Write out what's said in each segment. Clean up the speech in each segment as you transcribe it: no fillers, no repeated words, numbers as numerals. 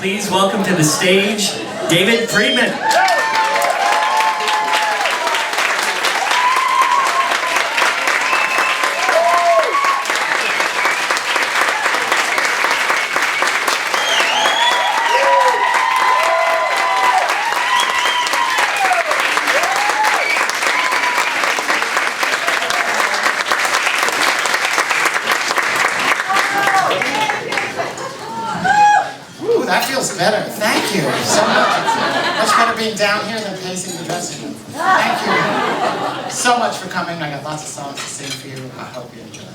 please welcome to the stage, David Friedman. That feels better. Thank you so much. It's much better being down here than pacing the dressing room. Thank you so much for coming. I got lots of songs to sing for you. I hope you enjoy them.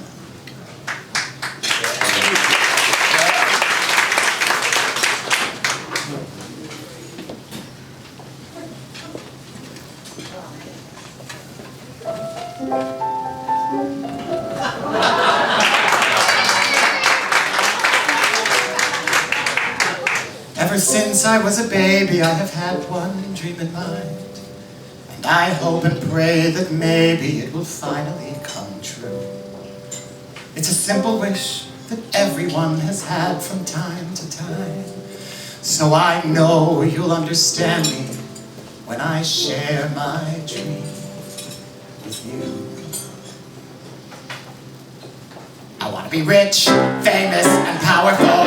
Ever since I was a baby, I have had one dream in mind, and I hope and pray that maybe it will finally come true. It's a simple wish that everyone has had from time to time, so I know you'll understand me when I share my dream with you. I want to be rich, famous, and powerful.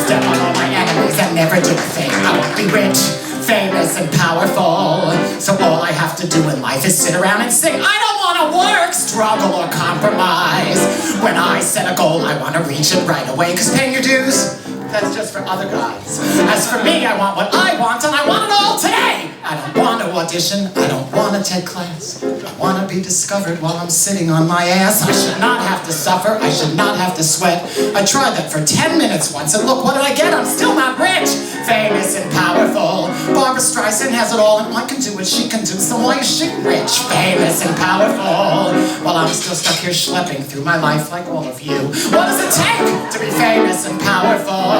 Step on all my enemies and never do a thing. I want to be rich, famous, and powerful. So all I have to do in life is sit around and sing. I don't want to work, struggle, or compromise. When I set a goal, I want to reach it right away. Cause paying your dues, that's just for other guys. As for me, I want what I want, and I want it all today. I don't want to audition, I don't want to take class. I want to be discovered while I'm sitting on my ass. I should not have to suffer, I should not have to sweat. I tried that for 10 minutes once, and look, what did I get? I'm still not rich, famous, and powerful. Barbara Streisand has it all, and I can do what she can do, so why is she rich, famous, and powerful? While I'm still stuck here schlepping through my life like all of you. What does it take to be famous and powerful?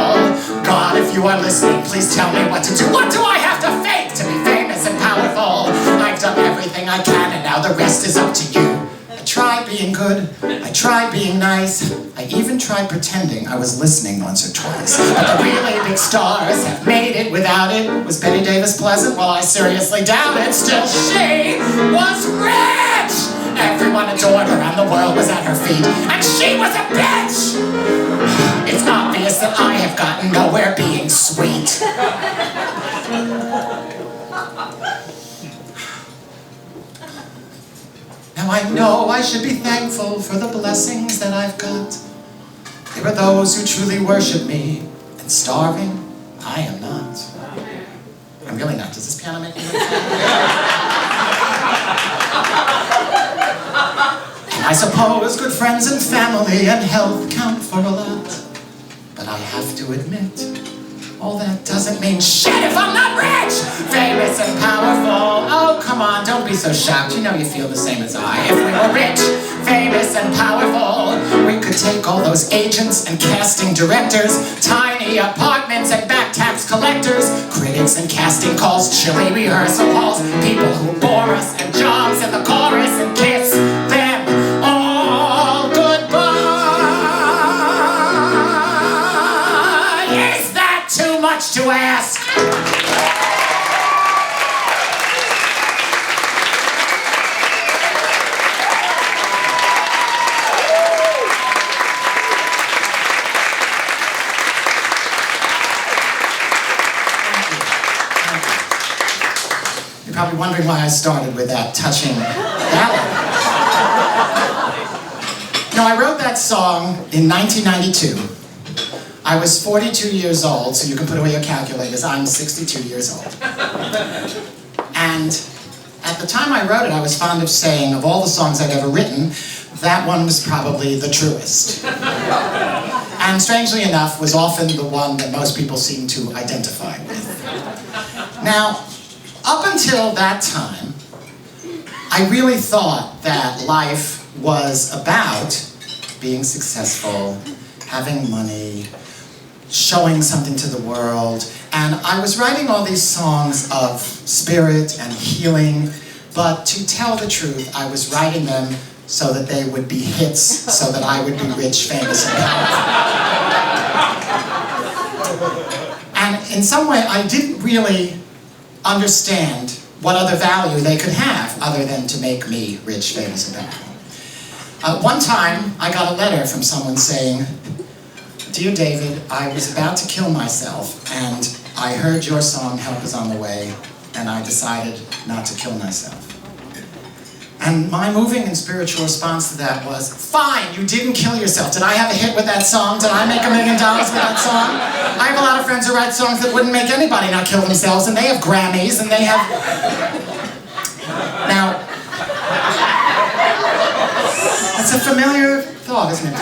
God, if you are listening, please tell me what to do. What do I have to fake to be famous and powerful? I've done everything I can, and now the rest is up to you. I tried being good, I tried being nice, I even tried pretending I was listening once or twice. But the really big stars have made it without it. Was Betty Davis pleasant? Well, I seriously doubt it. Still, she was rich! Everyone adored her and the world was at her feet, and she was a bitch! It's obvious that I have gotten nowhere being sweet. Now I know I should be thankful for the blessings that I've got. There are those who truly worship me, and starving, I am not. I'm really not. Does this piano make me look And I suppose good friends and family and health count for a lot. But I have to admit, all that doesn't mean shit if I'm not rich, famous, and powerful. Oh, come on, don't be so shocked. You know you feel the same as I. If we were rich, famous, and powerful, we could take all those agents and casting directors, tiny apartments and back tax collectors, critics and casting calls, chilly rehearsal halls, people who bore us, and jobs in the chorus, and kiss them all goodbye. Is that too much to ask? You're probably wondering why I started with that touching ballad. No, I wrote that song in 1992. I was 42 years old, so you can put away your calculators. I'm 62 years old. And at the time I wrote it, I was fond of saying, of all the songs I'd ever written, that one was probably the truest. And strangely enough, was often the one that most people seem to identify with. Now, up until that time, I really thought that life was about being successful, having money, showing something to the world, and I was writing all these songs of spirit and healing, but to tell the truth, I was writing them so that they would be hits, so that I would be rich, famous, and powerful. And in some way, I didn't really understand what other value they could have other than to make me rich, famous, and powerful. One time, I got a letter from someone saying, "Dear David, I was about to kill myself, and I heard your song, Help Is On The Way, and I decided not to kill myself." And my moving and spiritual response to that was, fine, you didn't kill yourself. Did I have a hit with that song? Did I make $1 million with that song? I have a lot of friends who write songs that wouldn't make anybody not kill themselves, and they have Grammys, and they have... Now, it's a familiar thought, isn't it?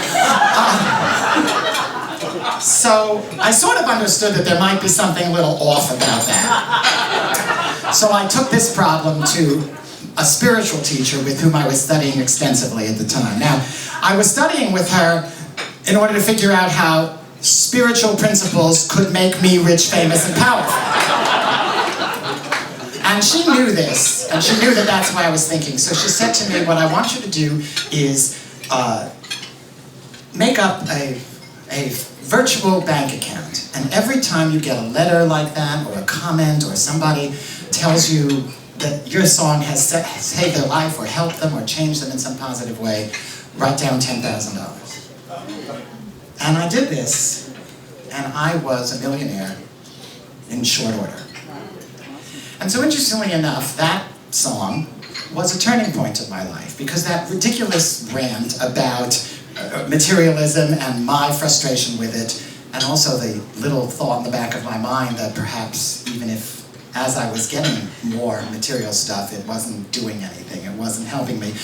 So I sort of understood that there might be something a little off about that. So I took this problem to a spiritual teacher with whom I was studying extensively at the time. Now, I was studying with her in order to figure out how spiritual principles could make me rich, famous, and powerful. And she knew this, and she knew that that's what I was thinking. So she said to me, what I want you to do is make up a virtual bank account. And every time you get a letter like that, or a comment, or somebody tells you that your song has saved their life, or helped them, or changed them in some positive way, write down $10,000. And I did this, and I was a millionaire in short order. And so interestingly enough, that song was a turning point of my life, because that ridiculous rant about materialism and my frustration with it, and also the little thought in the back of my mind that perhaps even if as I was getting more material stuff, it wasn't doing anything, it wasn't helping me,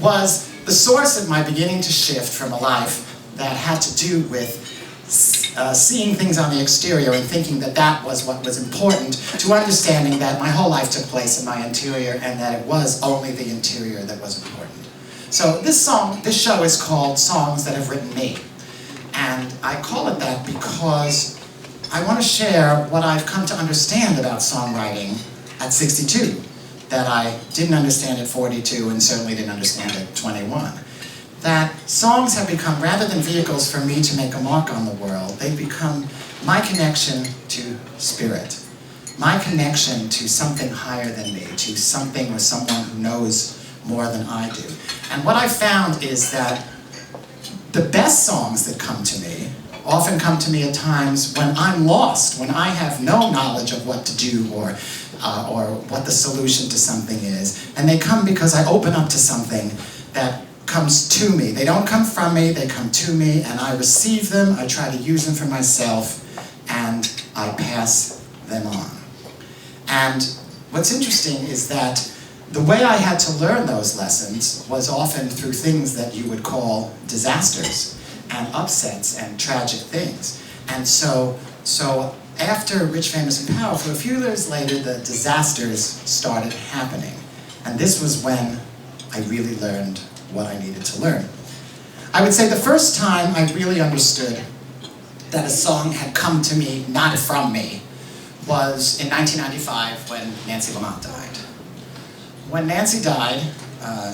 was the source of my beginning to shift from a life that had to do with seeing things on the exterior and thinking that that was what was important, to understanding that my whole life took place in my interior and that it was only the interior that was important. So this show is called Songs That Have Written Me. And I call it that because I want to share what I've come to understand about songwriting at 62, that I didn't understand at 42 and certainly didn't understand at 21. That songs have become, rather than vehicles for me to make a mark on the world, they've become my connection to spirit, my connection to something higher than me, to something or someone who knows more than I do. And what I found is that the best songs that come to me often come to me at times when I'm lost, when I have no knowledge of what to do or what the solution to something is. And they come because I open up to something that comes to me. They don't come from me, they come to me, and I receive them, I try to use them for myself, and I pass them on. And what's interesting is that the way I had to learn those lessons was often through things that you would call disasters and upsets and tragic things. And so after Rich, Famous, and Powerful, a few years later, the disasters started happening. And this was when I really learned what I needed to learn. I would say the first time I really understood that a song had come to me, not from me, was in 1995 when Nancy Lamont died. When Nancy died,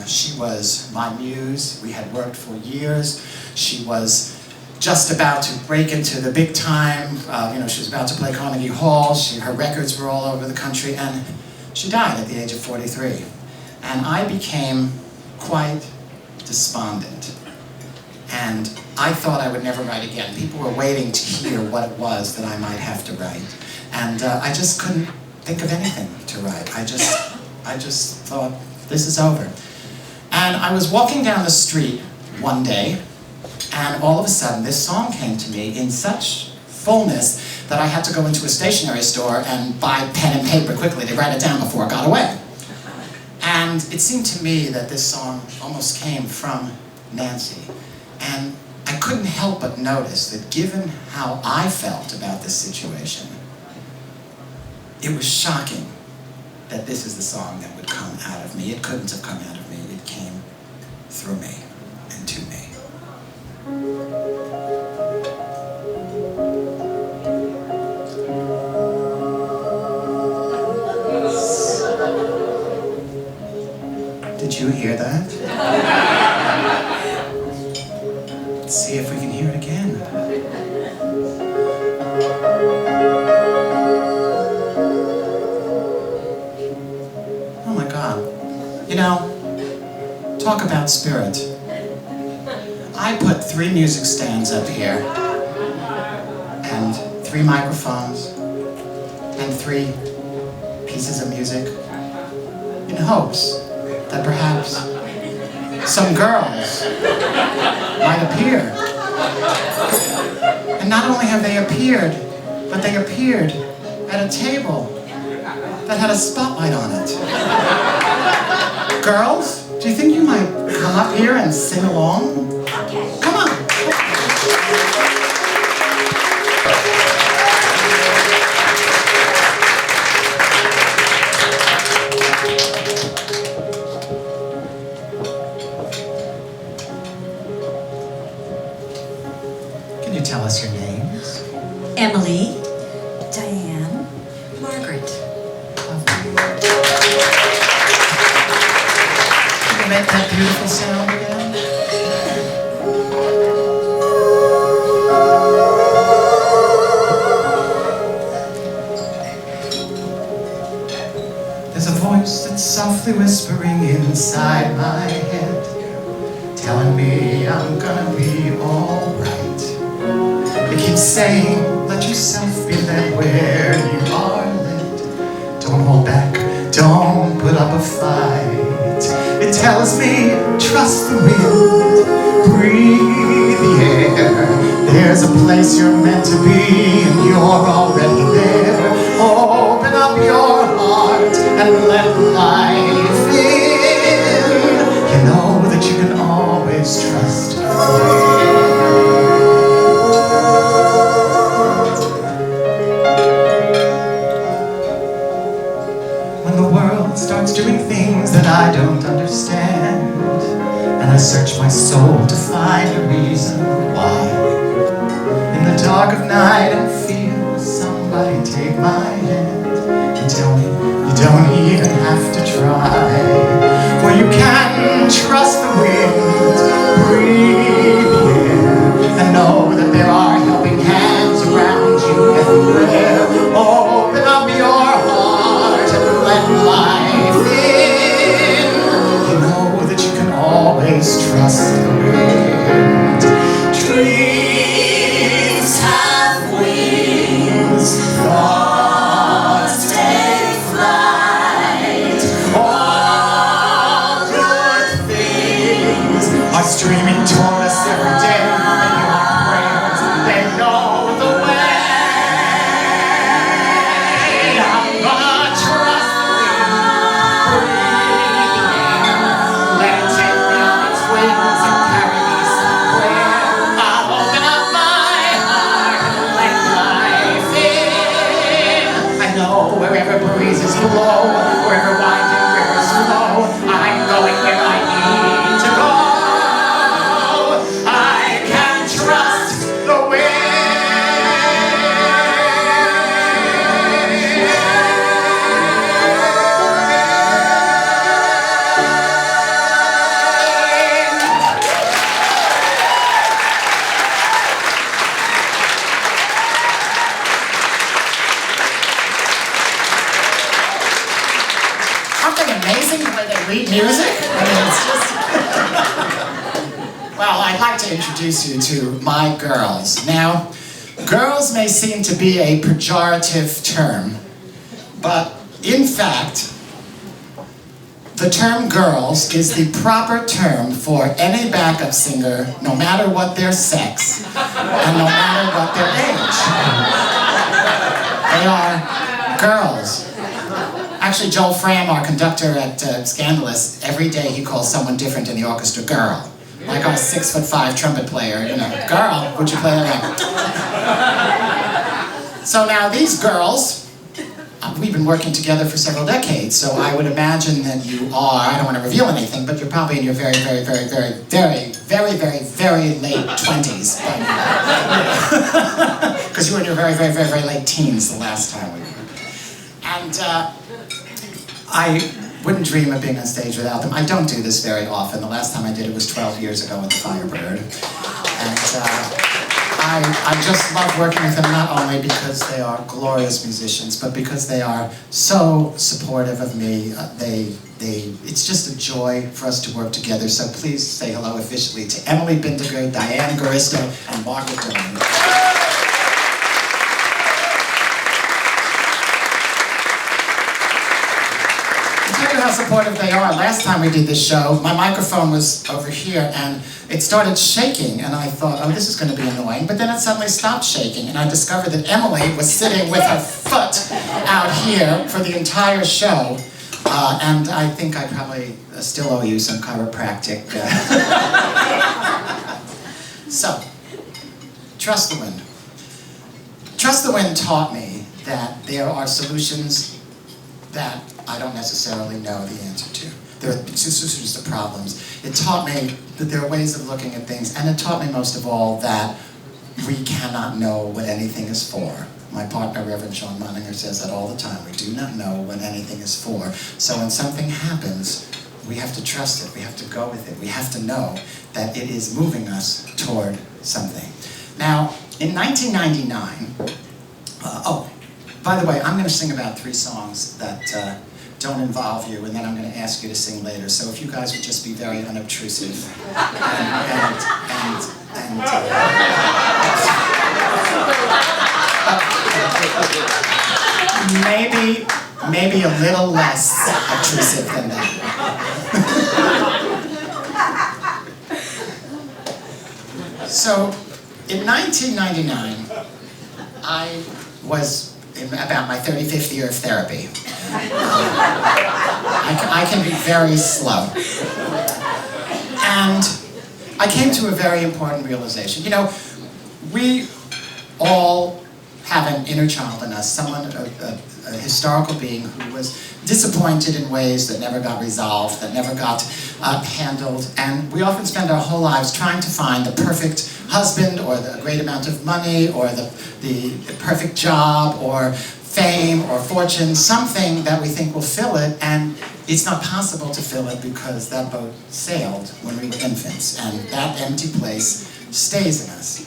she was my muse. We had worked for years. She was just about to break into the big time. She was about to play Carnegie Hall. Her records were all over the country, and she died at the age of 43. And I became quite despondent. And I thought I would never write again. People were waiting to hear what it was that I might have to write. And I just couldn't think of anything to write. I just thought, this is over. And I was walking down the street one day, and all of a sudden this song came to me in such fullness that I had to go into a stationery store and buy pen and paper quickly to write it down before it got away. And it seemed to me that this song almost came from Nancy. And I couldn't help but notice that given how I felt about this situation, it was shocking that this is the song that would come out of me. It couldn't have come out of me. It came through me and to me. Did you hear that? Let's see if we can hear it again. talk about spirit. I put 3 music stands up here, and 3 microphones, and 3 pieces of music, in hopes that perhaps some girls might appear. And not only have they appeared, but they appeared at a table that had a spotlight on it. Girls, do you think you might come up here and sing along? Come on. Can you tell us your names? Emily, Diane, Margaret. Can you make that beautiful sound again? There's a voice that's softly whispering inside my head, telling me I'm gonna be alright. It keeps saying, let yourself be led where you are led. Don't hold back, don't put up a fight. It tells me, trust the wind, breathe the air. There's a place you're meant to be, and you're already there. Open up your heart and let life in. You know that you can always trust the wind. Starts doing things that I don't understand, and I search my soul to find a reason why. In the dark of night I feel somebody take my hand and tell me you don't even have to try, for you can trust the wind, breathe the air, and know that there are helping hands around you everywhere. Open up your heart and let life in. You know that you can always trust the wind. Trees have wings, thoughts take flight. All good things are streaming toward us every day. And your prayers, they know the way. I'm gonna trust the wind. Let it take me on its wings and carry me somewhere. I'll open up my heart and let life in. I know wherever breezes blow, wherever winding rivers flow, I'm going where I need to go. I can trust the wind. Aren't they amazing the way they read music? I mean, it's just... Well, I'd like to introduce you to my girls. Now, girls may seem to be a pejorative term, but in fact, the term girls is the proper term for any backup singer, no matter what their sex, and no matter what their age. They are girls. Actually, Joel Fram, our conductor at Scandalous, every day he calls someone different in the orchestra girl. Like our 6'5" trumpet player, you know, girl, would you play that? So now these girls, we've been working together for several decades, so I would imagine that you are, I don't want to reveal anything, but you're probably in your very, very, very, very, very, very, very, very late 20s. Because you were in your very, very, very, very late teens the last time we were. And I wouldn't dream of being on stage without them. I don't do this very often. The last time I did it was 12 years ago with the Firebird. And I just love working with them, not only because they are glorious musicians, but because they are so supportive of me. It's just a joy for us to work together. So please say hello officially to Emily Bindiger, Diane Garisto, and Margaret Dillon. How supportive they are. Last time we did this show, my microphone was over here and it started shaking, and I thought, oh, this is going to be annoying, but then it suddenly stopped shaking, and I discovered that Emily was sitting with her foot out here for the entire show, and I think I probably still owe you some chiropractic. So, Trust the Wind. Trust the Wind taught me that there are solutions that I don't necessarily know the answer to. There are solutions to problems. It taught me that there are ways of looking at things, and it taught me most of all that we cannot know what anything is for. My partner, Reverend Sean Moninger, says that all the time. We do not know what anything is for. So when something happens, we have to trust it. We have to go with it. We have to know that it is moving us toward something. Now, in 1999, by the way, I'm going to sing about 3 songs that don't involve you, and then I'm going to ask you to sing later. So if you guys would just be very unobtrusive maybe a little less obtrusive than that. So in 1999, I was in about my 35th year of therapy. I can be very slow. And I came to a very important realization. You know, we all have an inner child in us, someone, a historical being who was disappointed in ways that never got resolved, that never got handled. And we often spend our whole lives trying to find the perfect husband, or the great amount of money, or the perfect job, or fame, or fortune, something that we think will fill it, and it's not possible to fill it because that boat sailed when we were infants, and that empty place stays in us.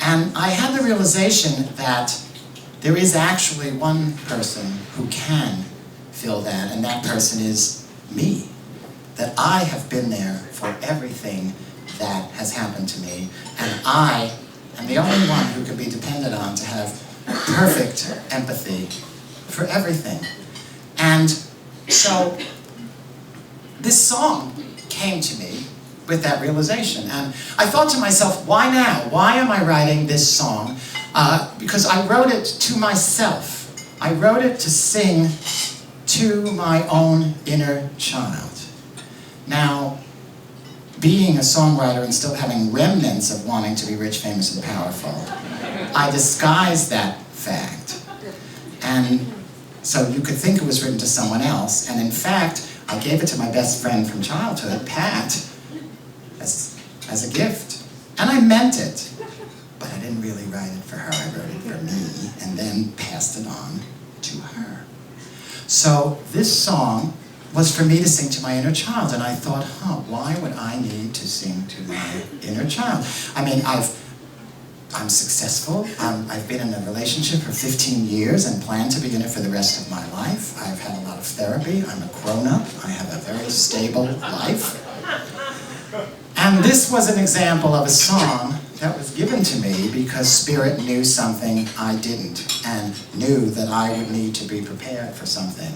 And I had the realization that there is actually one person who can fill that, and that person is me. That I have been there for everything that has happened to me, and I am the only one who can be depended on to have perfect empathy for everything. And so this song came to me with that realization, and I thought to myself, why now? Why am I writing this song? Because I wrote it to myself. I wrote it to sing to my own inner child. Now, being a songwriter and still having remnants of wanting to be rich, famous, and powerful, I disguised that fact. And so you could think it was written to someone else, and in fact, I gave it to my best friend from childhood, Pat, as a gift. And I meant it, but I didn't really write it for her. I wrote it for me, and then passed it on to her. So this song was for me to sing to my inner child, and I thought, why would I need to sing to my inner child? I mean, I'm successful. I've been in a relationship for 15 years and plan to be in it for the rest of my life. I've had a lot of therapy. I'm a grown-up. I have a very stable life. And this was an example of a song that was given to me because Spirit knew something I didn't, and knew that I would need to be prepared for something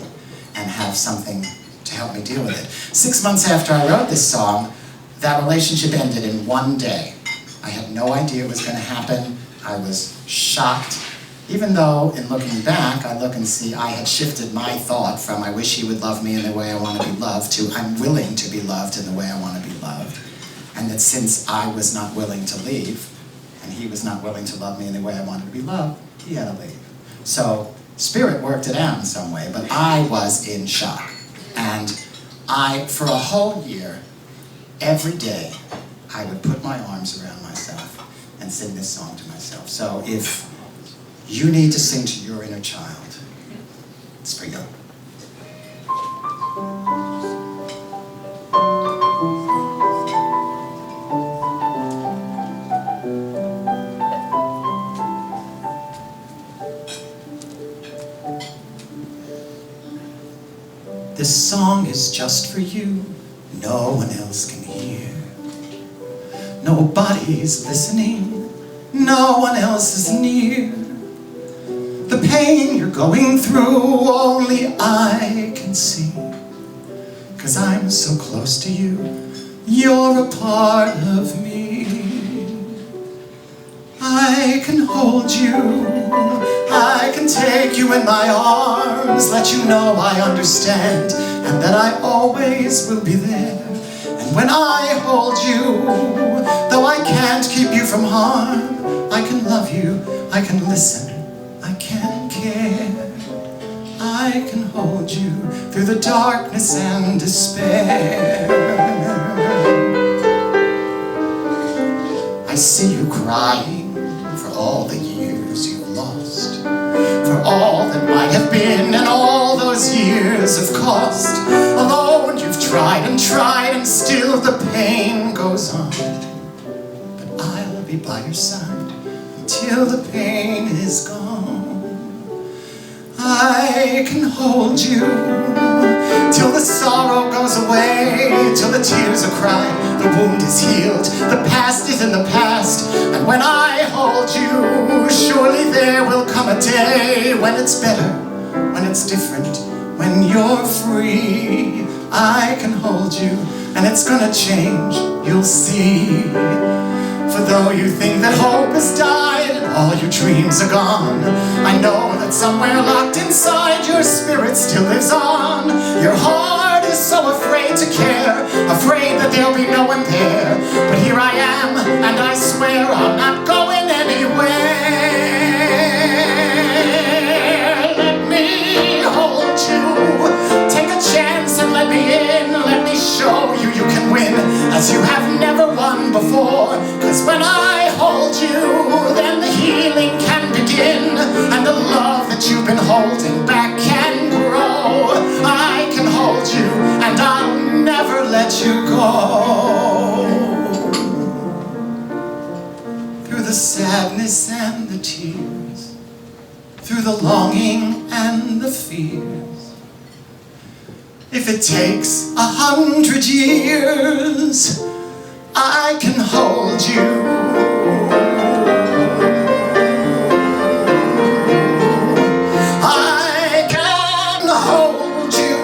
and have something to help me deal with it. 6 months after I wrote this song, that relationship ended in one day. I had no idea it was going to happen. I was shocked. Even though, in looking back, I look and see I had shifted my thought from I wish he would love me in the way I want to be loved to I'm willing to be loved in the way I want to be loved. And that since I was not willing to leave, and he was not willing to love me in the way I wanted to be loved, he had to leave. So, Spirit worked it out in some way, but I was in shock. And for a whole year, every day, I would put my arms around myself and sing this song to myself. So if you need to sing to your inner child, it's for you. This song is just for you, no one else can hear. Nobody's listening, no one else is near. The pain you're going through, only I can see. 'Cause I'm so close to you, you're a part of me. I can hold you, I can take you in my arms, let you know I understand, and that I always will be there. And when I hold you, though I can't keep you from harm, I can love you, I can listen, I can care. I can hold you through the darkness and despair. I see you crying for all the years you've lost, for all that might have been and all those years of cost. Alone you've tried and still the pain goes on. But I'll be by your side until the pain is gone. I can hold you till the sorrow goes away, till the tears are cried, the wound is healed, the past is in the past. And when I hold you, surely there will come a day when it's better, when it's different, when you're free. I can hold you, and it's gonna change, you'll see. For though you think that hope has died and all your dreams are gone, I know that somewhere locked inside your spirit still lives on. Your heart is so afraid to care, afraid that there'll be no one there. But here I am, and I swear I'm not going anywhere. Let me hold you, take a chance and let me in. Let me show you you can win as you have never won before. 'Cause when I hold you, then the healing can begin, and the love that you've been holding back can grow. I can hold you, and I'll never let you go. Through the sadness and the tears, through the longing and the fears, if it takes 100 years, I can hold you. I can hold you.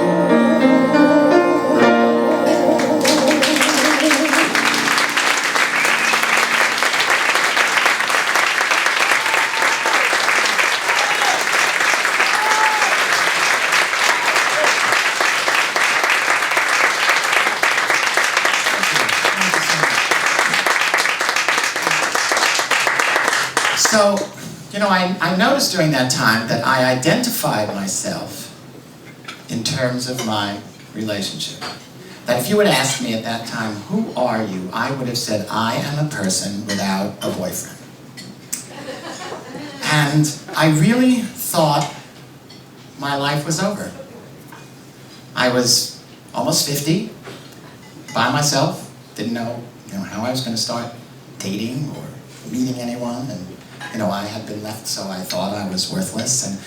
So, you know, I noticed during that time that I identified myself in terms of my relationship. That if you had asked me at that time, who are you? I would have said, I am a person without a boyfriend. And I really thought my life was over. I was almost 50, by myself, didn't know, how I was going to start dating or meeting anyone, and I had been left, so I thought I was worthless. And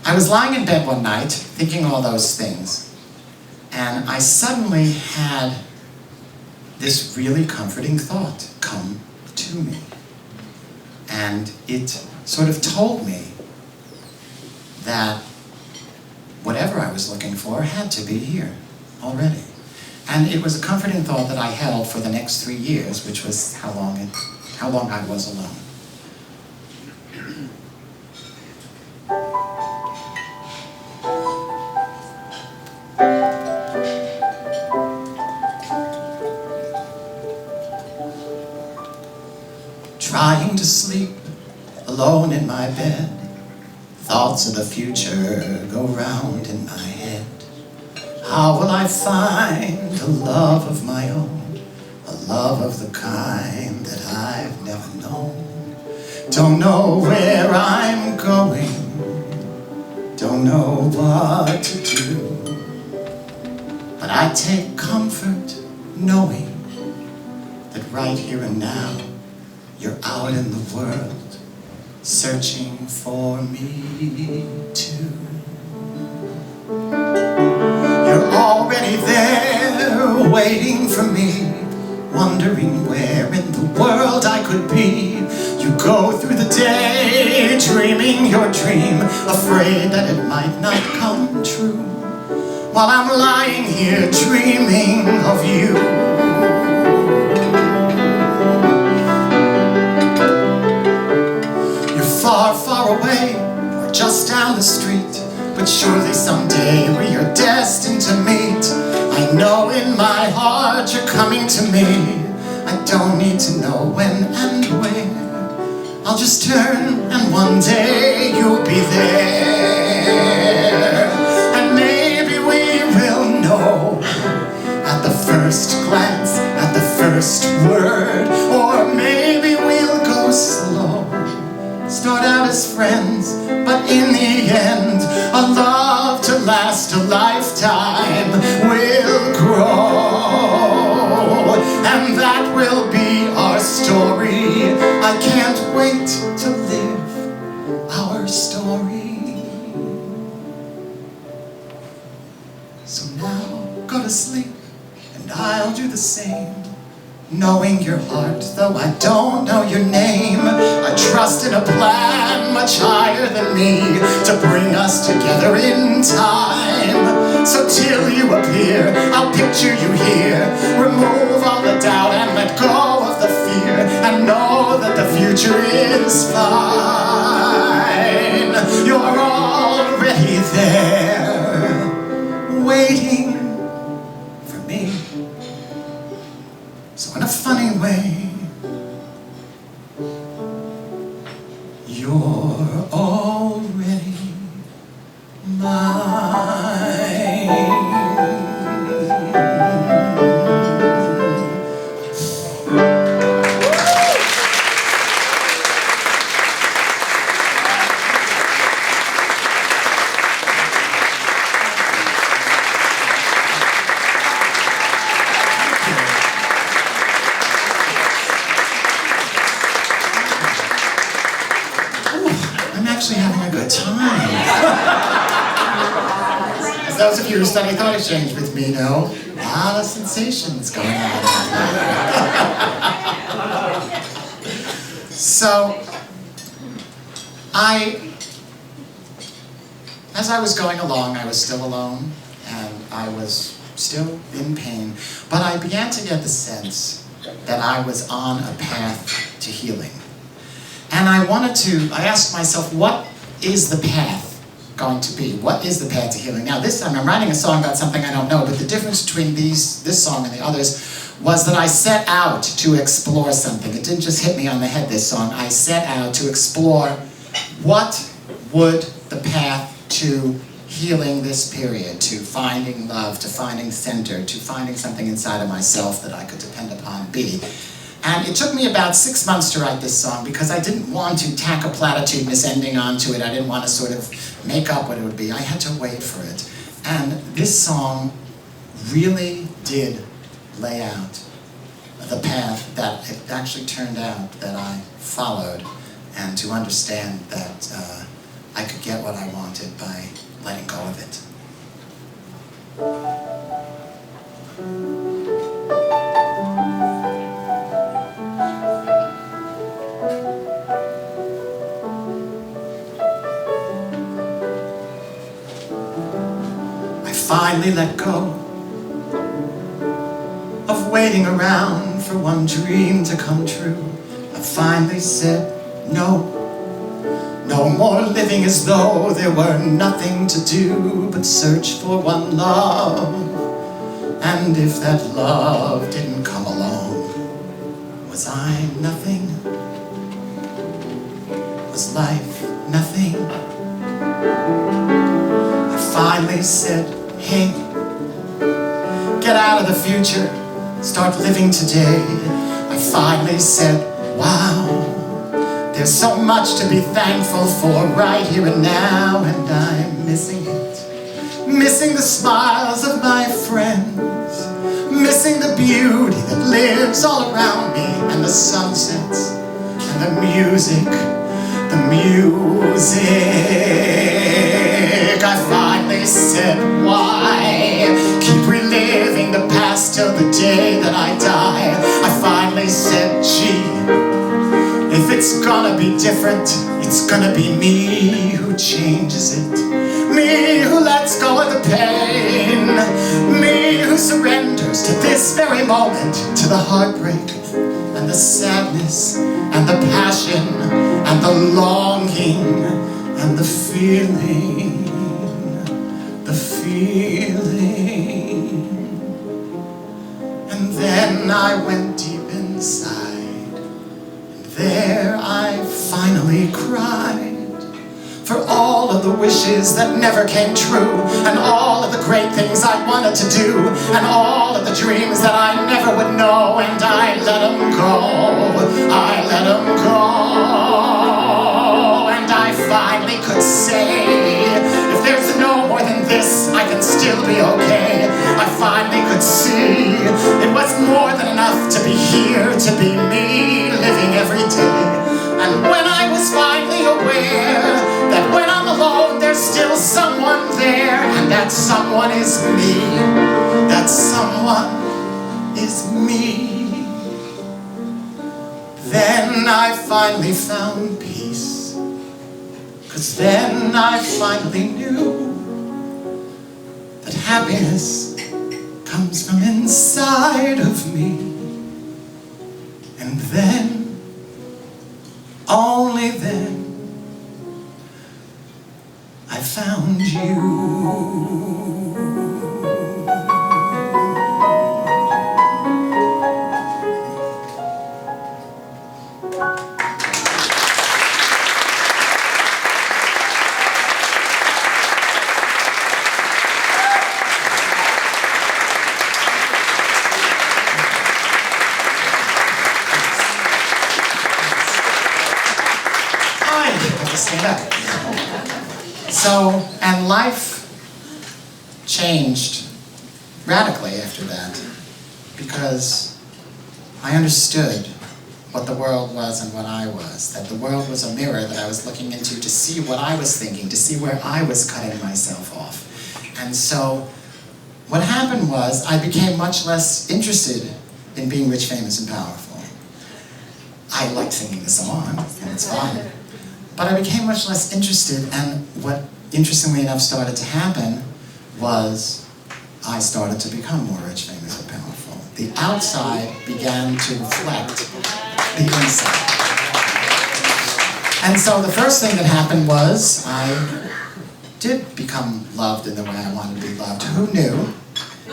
I was lying in bed one night, thinking all those things, and I suddenly had this really comforting thought come to me. And it sort of told me that whatever I was looking for had to be here already. And it was a comforting thought that I held for the next 3 years, which was how long I was alone. Trying to sleep alone in my bed, thoughts of the future go round in my head. How will I find a love of my own, a love of the kind that I've never known? Don't know where I'm going, don't know what to do, but I take comfort knowing that right here and now you're out in the world searching for me too. You're waiting for me, wondering where in the world I could be. You go through the day, dreaming your dream, afraid that it might not come true, while I'm lying here dreaming of you. You're far, far away, or just down the street, but surely someday we are destined to meet. I know in my heart you're coming to me. I don't need to know when and where. I'll just turn and one day you'll be there. And maybe we will know at the first glance, at the first word. Or maybe we'll go slow, start out as friends, but in the end, a love to last a lifetime will grow. And that will be our story. I can't wait to live our story. So now, go to sleep, and I'll do the same. Knowing your heart, though I don't know your name, I trust in a plan much higher than me to bring us together in time. So till you appear, I'll picture you here. Remove all the doubt and let go of the fear, and know that the future is fine. You're already there, waiting for me. So in a funny way, you're already mine. I'm actually having a good time. As those of you who study thought exchange with me know, a lot of sensations going on. So, as I was going along, I was still alone, and I was still in pain, but I began to get the sense that I was on a path to healing. And I asked myself, what is the path going to be? What is the path to healing? Now this time I'm writing a song about something I don't know, but the difference between this song and the others was that I set out to explore something. It didn't just hit me on the head, this song. I set out to explore what would the path to healing this period, to finding love, to finding center, to finding something inside of myself that I could depend upon be. And it took me about 6 months to write this song because I didn't want to tack a platitudinous ending onto it. I didn't want to sort of make up what it would be. I had to wait for it. And this song really did lay out the path that it actually turned out that I followed, and to understand that I could get what I wanted by letting go of it. Finally let go of waiting around for one dream to come true. I finally said no. No more living as though there were nothing to do but search for one love. And if that love didn't come along, was I nothing? Was life nothing? I finally said, hey, get out of the future, start living today. I finally said, wow, there's so much to be thankful for right here and now, and I'm missing it. Missing the smiles of my friends, missing the beauty that lives all around me, and the sunsets, and the music. I finally said, why keep reliving the past till the It's gonna be me who changes it, me who lets go of the pain, me who surrenders to this very moment, to the heartbreak and the sadness and the passion and the longing and the feeling. And then I went deep inside, and there I finally cried for all of the wishes that never came true, and all of the great things I wanted to do, and all of the dreams that I never would know, and I let them go, I let them go, and I finally could say, if there's no more than this, I can still be okay. I finally could see it was more than enough to be here, to be me, living every day. And when I was finally aware that when I'm alone, there's still someone there, and that someone is me, that someone is me, then I finally found peace. 'Cause then I finally knew that happiness comes from inside of me. And then, only then, I found you. Stand up. So, and life changed radically after that, because I understood what the world was and what I was, that the world was a mirror that I was looking into to see what I was thinking, to see where I was cutting myself off. And so, what happened was, I became much less interested in being rich, famous, and powerful. I liked singing the song, and it's fun. But I became much less interested, and what, interestingly enough, started to happen was I started to become more rich, famous, and powerful. The outside began to reflect the inside. And so the first thing that happened was I did become loved in the way I wanted to be loved. Who knew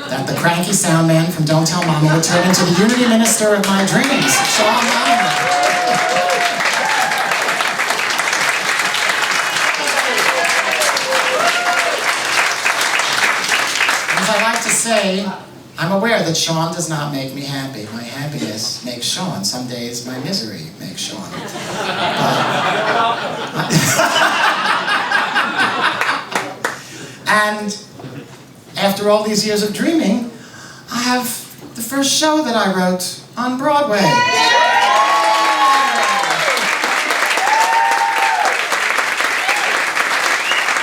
that the cranky sound man from Don't Tell Mama would turn into the unity minister of my dreams, Sean Lyon. I like to say, I'm aware that Sean does not make me happy. My happiness makes Sean. Some days my misery makes Sean. And after all these years of dreaming, I have the first show that I wrote on Broadway.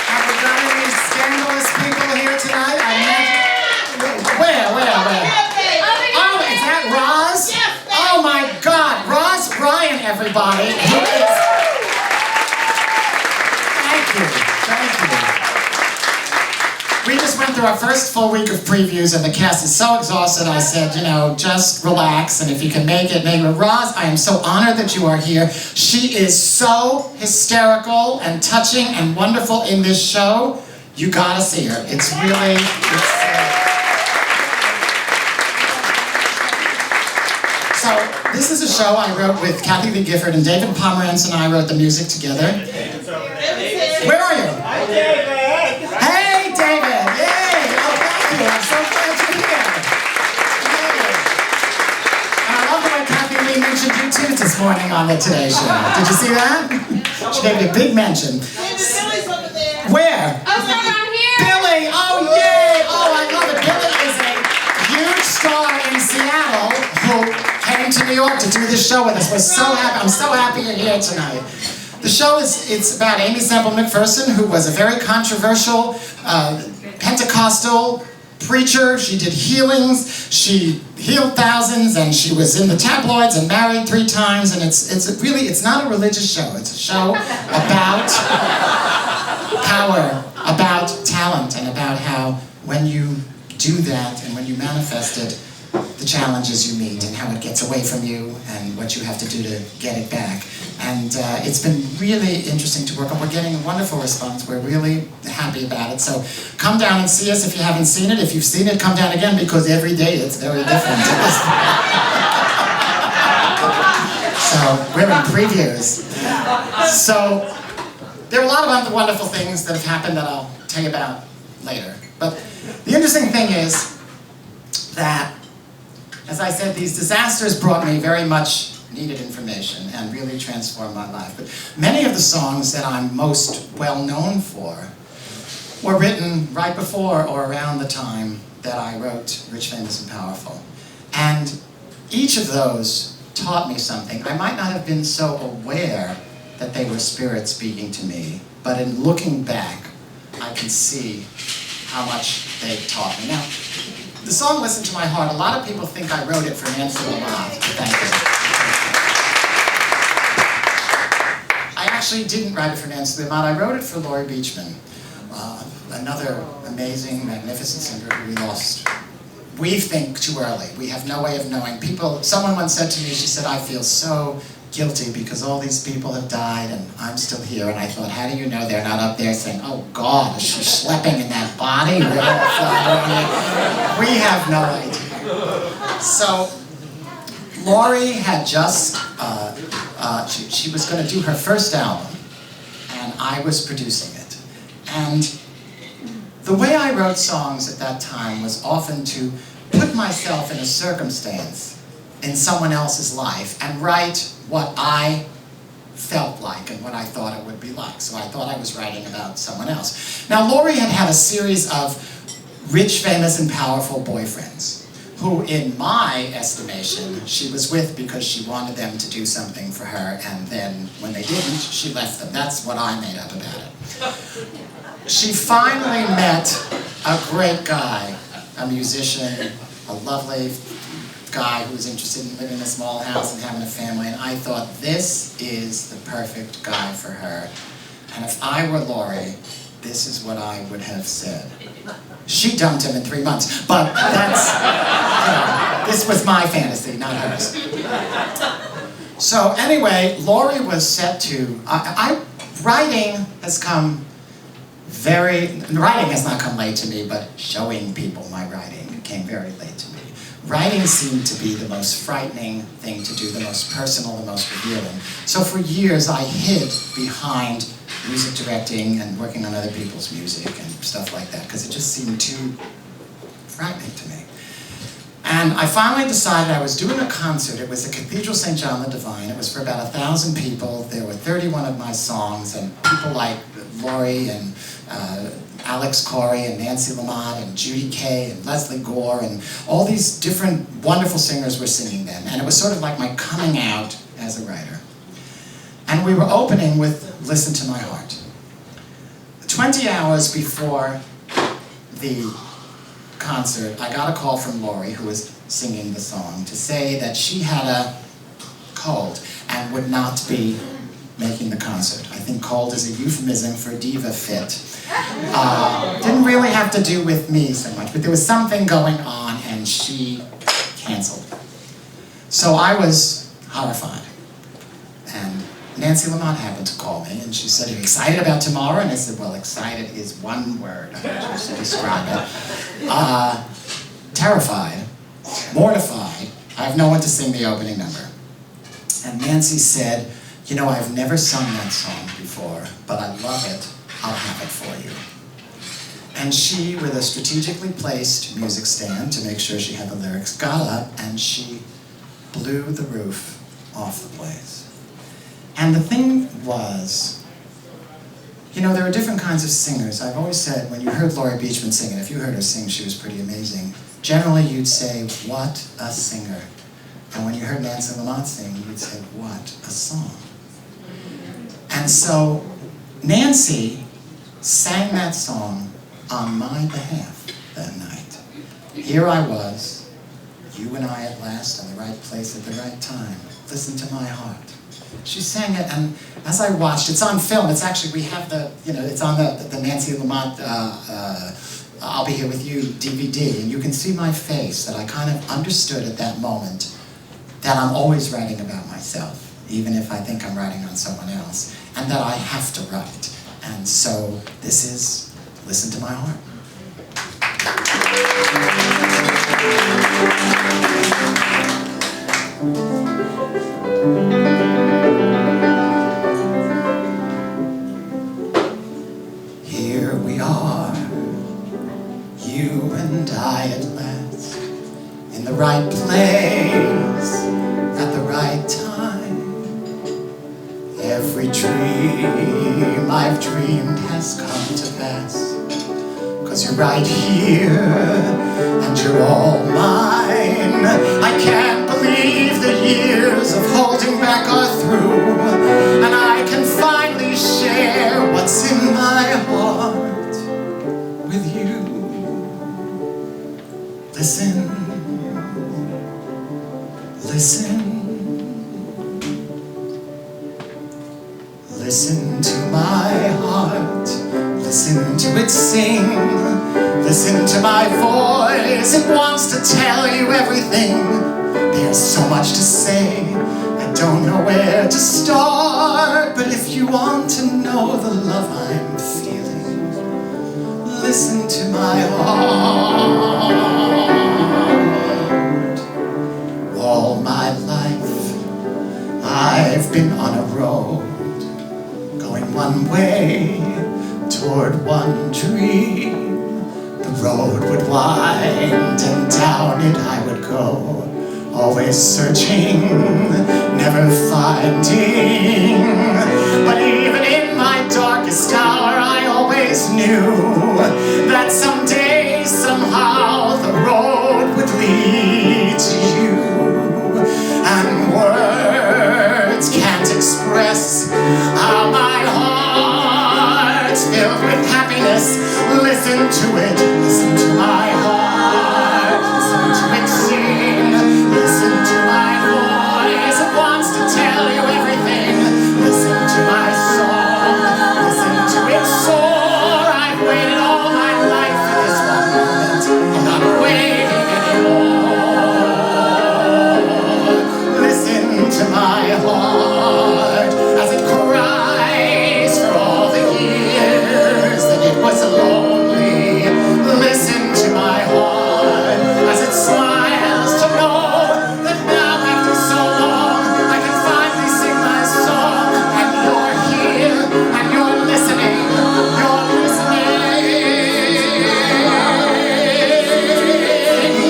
Have we got any scandalous people here tonight? Where? Oh, is that Roz? Oh my God, Roz Bryan, everybody. Thank you. We just went through our first full week of previews, and the cast is so exhausted. I said, you know, just relax, and if you can make it, make it. Roz, I am so honored that you are here. She is so hysterical and touching and wonderful in this show. You gotta see her. It's really, So, this is a show I wrote with Kathy Lee Gifford, and David Pomerantz and I wrote the music together. Where are you? Hi, David! Hey, David! Yay! Oh, thank you. I'm so glad you're here. Yay. And I love the way Kathy Lee mentioned you too this morning on the Today Show. Did you see that? She gave me a big mention. Billy's over there. Where? Oh, no, I'm here. Billy! Oh, yay! Oh, I love it. Billy is a huge star in Seattle who came to New York to do this show with us. We're so happy. I'm so happy you're here tonight. The show it's about Amy Semple McPherson, who was a very controversial Pentecostal preacher, she did healings, she healed thousands, and she was in the tabloids and married 3 times, and it's not a religious show, it's a show about power, about talent, and about how when you do that and when you manifest it, the challenges you meet and how it gets away from you and what you have to do to get it back. And it's been really interesting to work on. We're getting a wonderful response. We're really happy about it. So come down and see us if you haven't seen it. If you've seen it, come down again because every day it's very different. So we're in previews. So there are a lot of other wonderful things that have happened that I'll tell you about later. But the interesting thing is that, as I said, these disasters brought me very much needed information and really transformed my life. But many of the songs that I'm most well known for were written right before or around the time that I wrote Rich, Famous, and Powerful. And each of those taught me something. I might not have been so aware that they were spirit speaking to me, but in looking back, I can see how much they taught me. Now, the song Listen to My Heart, a lot of people think I wrote it for Nancy Lamont. Thank you. I actually didn't write it for Nancy Lamont. I wrote it for Laurie Beachman, another amazing, magnificent singer who we lost. We think too early. We have no way of knowing. Someone once said to me, she said, I feel so guilty because all these people have died and I'm still here. And I thought, how do you know they're not up there saying, oh God, is she schlepping in that body? We have no idea. So Laurie had just, she was going to do her first album and I was producing it. And the way I wrote songs at that time was often to put myself in a circumstance in someone else's life and write what I felt like and what I thought it would be like. So I thought I was writing about someone else. Now, Laurie had had a series of rich, famous, and powerful boyfriends who, in my estimation, she was with because she wanted them to do something for her, and then when they didn't, she left them. That's what I made up about it. She finally met a great guy, a musician, a lovely guy who was interested in living in a small house and having a family, and I thought, this is the perfect guy for her. And if I were Laurie, this is what I would have said. She dumped him in 3 months, but that's, this was my fantasy, not hers. So anyway, Laurie was set to, writing has not come late to me, but showing people my writing came very late to me. Writing seemed to be the most frightening thing to do, the most personal, the most revealing. So for years I hid behind music directing and working on other people's music and stuff like that, because it just seemed too frightening to me. And I finally decided I was doing a concert. It was the Cathedral St. John the Divine. It was for about 1,000 people. There were 31 of my songs, and people like Laurie and Alex Corey and Nancy Lamont and Judy Kay and Leslie Gore and all these different wonderful singers were singing them. And it was sort of like my coming out as a writer. And we were opening with Listen to My Heart. 20 hours before the concert, I got a call from Laurie, who was singing the song, to say that she had a cold and would not be making the concert. I think cold is a euphemism for diva fit. Didn't really have to do with me so much, but there was something going on and she canceled. So I was horrified. And Nancy Lamont happened to call me and she said, are you excited about tomorrow? And I said, well, excited is one word I choose to describe it. Terrified, mortified, I have no one to sing the opening number. And Nancy said, you know, I've never sung that song before, but I love it. I'll have it for you. And she, with a strategically placed music stand to make sure she had the lyrics, got up and she blew the roof off the place. And the thing was, you know, there are different kinds of singers. I've always said, when you heard Laurie Beachman sing, and if you heard her sing, she was pretty amazing. Generally, you'd say, what a singer. And when you heard Nancy Lamont sing, you'd say, what a song. And so Nancy sang that song on my behalf that night. Here I was, you and I at last, in the right place at the right time. Listen to my heart. She sang it, and as I watched, it's on film. It's actually, we have the, it's on the Nancy Lamont I'll Be Here With You DVD, and you can see my face that I kind of understood at that moment that I'm always writing about myself, even if I think I'm writing on someone else, and that I have to write. And so this is Listen to My Heart. Here we are, you and I at last, in the right place, at the right time. Every dream I've dreamed has come to pass, 'cause you're right here, and you're all mine. I can't believe the years of holding back are through, and I can finally share what's in my heart with you. Listen, listen, listen to my heart, listen to it sing, listen to my voice, it wants to tell you everything. There's so much to say, I don't know where to start, but if you want to know the love I'm feeling, listen to my heart. All my life, I've been on a road, going one way, toward one dream. The road would wind and down it I would go, always searching, never finding. But even in my darkest hour I always knew that someday, somehow, the road would lead to you. And words can't express how my heart's filled with happiness. Listen to it, listen to my heart, listen to it sing, listen to my voice, it wants to tell you everything. Listen to my song, listen to it soar. I've waited all my life for this one moment, I'm not waiting anymore. Listen to my heart as it cries for all the years that it was lonely. Listen to my heart as it smiles to know that now after so long I can finally sing my song, and you're here and you're listening, you're listening.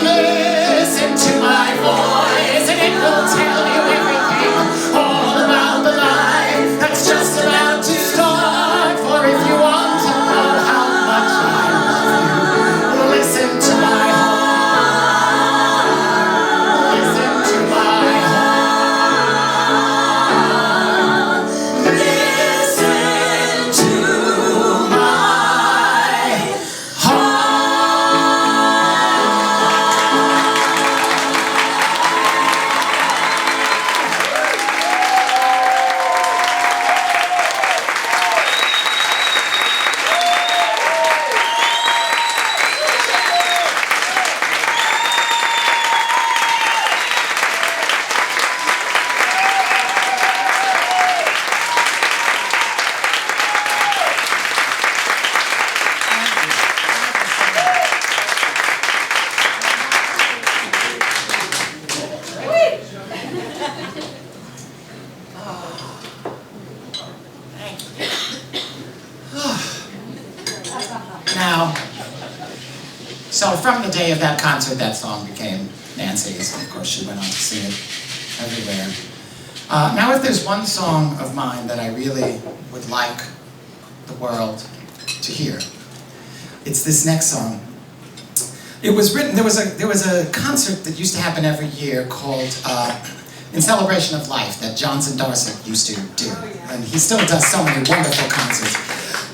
Listen to my voice and it will tell you everything, all about the life that's just about to start. For if you want to know how much I love you, listen to my heart, listen to my heart, listen to my Now, so from the day of that concert, that song became Nancy's. Of course, she went on to sing it everywhere. Now, if there's one song of mine that I really would like the world to hear, it's this next song. It was written, there was a concert that used to happen every year called In Celebration of Life that Johnson Darcet used to do. And he still does so many wonderful concerts.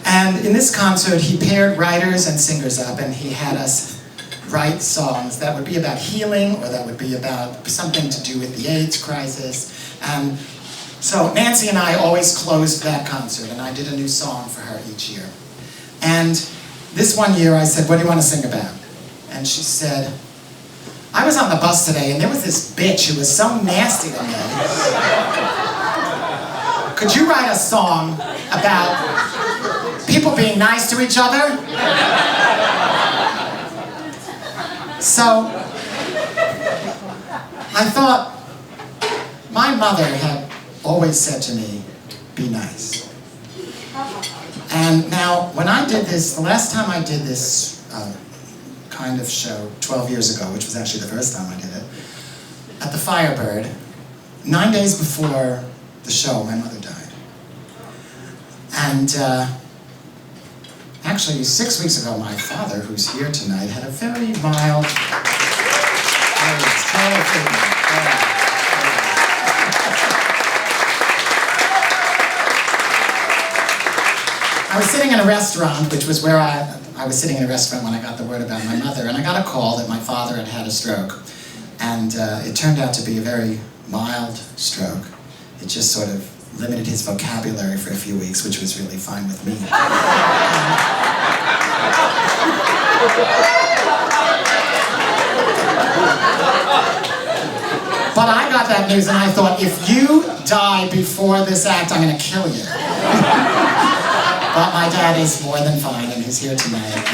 And in this concert, he paired writers and singers up, and he had us write songs that would be about healing or that would be about something to do with the AIDS crisis. And so Nancy and I always closed that concert, and I did a new song for her each year. And this one year I said, what do you want to sing about? And she said, I was on the bus today and there was this bitch who was so nasty to me. Could you write a song about people being nice to each other? So I thought, my mother had always said to me, be nice. And now, when I did this, the last time I did this kind of show, 12 years ago, which was actually the first time I did it, at the Firebird, 9 days before the show, my mother died. And actually, 6 weeks ago, my father, who's here tonight, had a very mild... David Friedman. I was sitting in a restaurant, which was where I was sitting in a restaurant when I got the word about my mother, and I got a call that my father had had a stroke. And it turned out to be a very mild stroke. It just sort of limited his vocabulary for a few weeks, which was really fine with me. But I got that news and I thought, if you die before this act, I'm going to kill you. But my dad is more than fine and he's here tonight.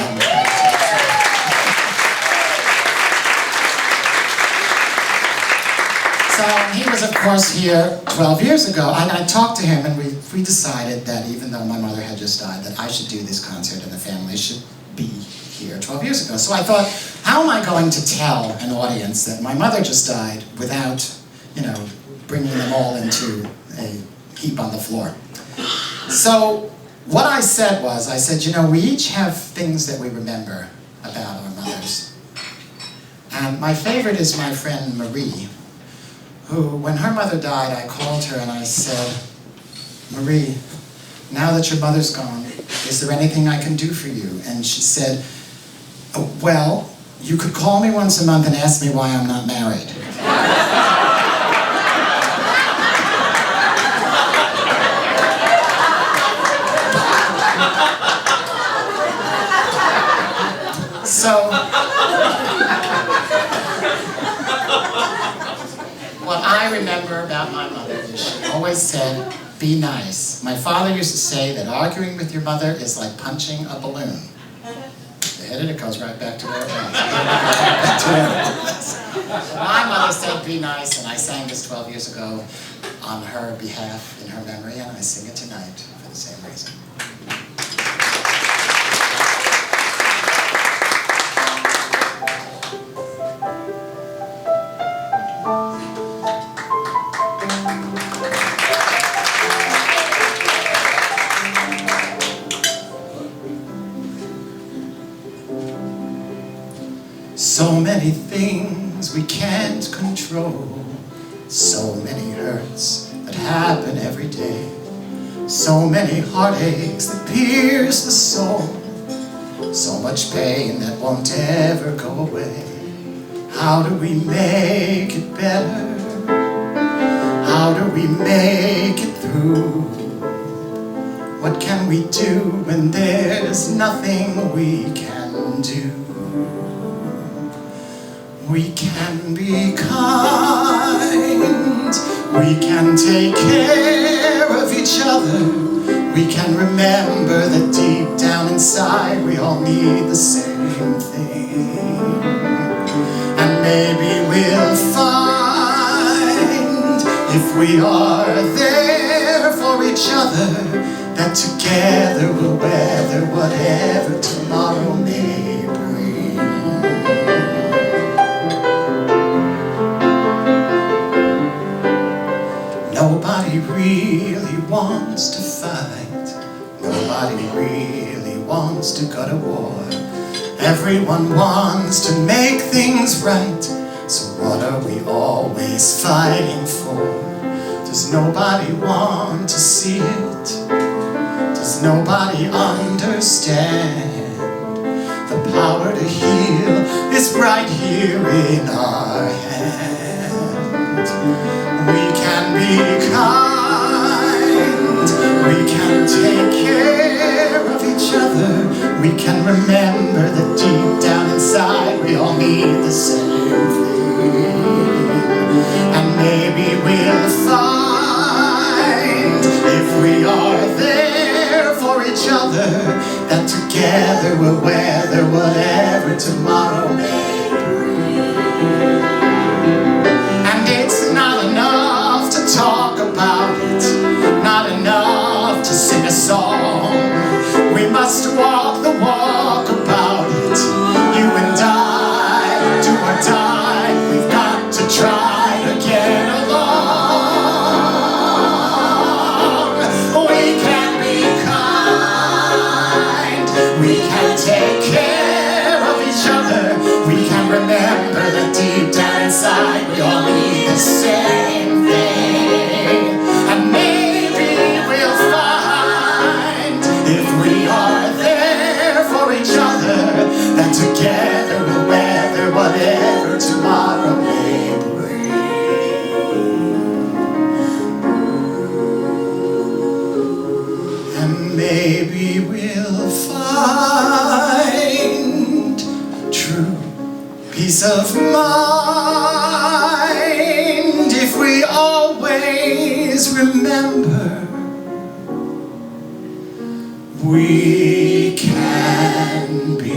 So he was, of course, here 12 years ago, and I talked to him, and we decided that even though my mother had just died, that I should do this concert and the family should be here 12 years ago. So I thought, how am I going to tell an audience that my mother just died without, bringing them all into a heap on the floor? So what I said was, we each have things that we remember about our mothers. And my favorite is my friend Marie, who, when her mother died, I called her and I said, Marie, now that your mother's gone, is there anything I can do for you? And she said, oh, well, you could call me once a month and ask me why I'm not married. So, what I remember about my mother is she always said, be nice. My father used to say that arguing with your mother is like punching a balloon. You hit it, it goes right back to where it was. My mother said, be nice, and I sang this 12 years ago on her behalf, in her memory, and I sing it tonight for the same reason. So many things we can't control, so many hurts that happen every day, so many heartaches that pierce the soul, so much pain that won't ever go away. How do we make it better? How do we make it through? What can we do when there's nothing we can do? We can be kind, we can take care of each other, we can remember that deep down inside we all need the same thing. And maybe we'll find, if we are there for each other, that together we'll weather whatever tomorrow may bring. Nobody really wants to fight. Nobody really wants to go to war. Everyone wants to make things right. So what are we always fighting for? Does nobody want to see it? Does nobody understand? The power to heal is here in our hand. We can be kind, we can take care of each other, we can remember that deep down inside we all need the same thing. And maybe we'll find, if we are there for each other, that together we'll weather whatever tomorrow may bring. And it's not enough to talk about it, not enough to sing a song. We must walk the walk about it, you and I, do or die. We've got to try to get along. We can be kind, we can take care of each other, we can remember that deep down inside we all need the same thing. And maybe we'll find, if we are there for each other, that together we'll weather whatever tomorrow may bring. And maybe we'll find true peace of mind if we always remember we can be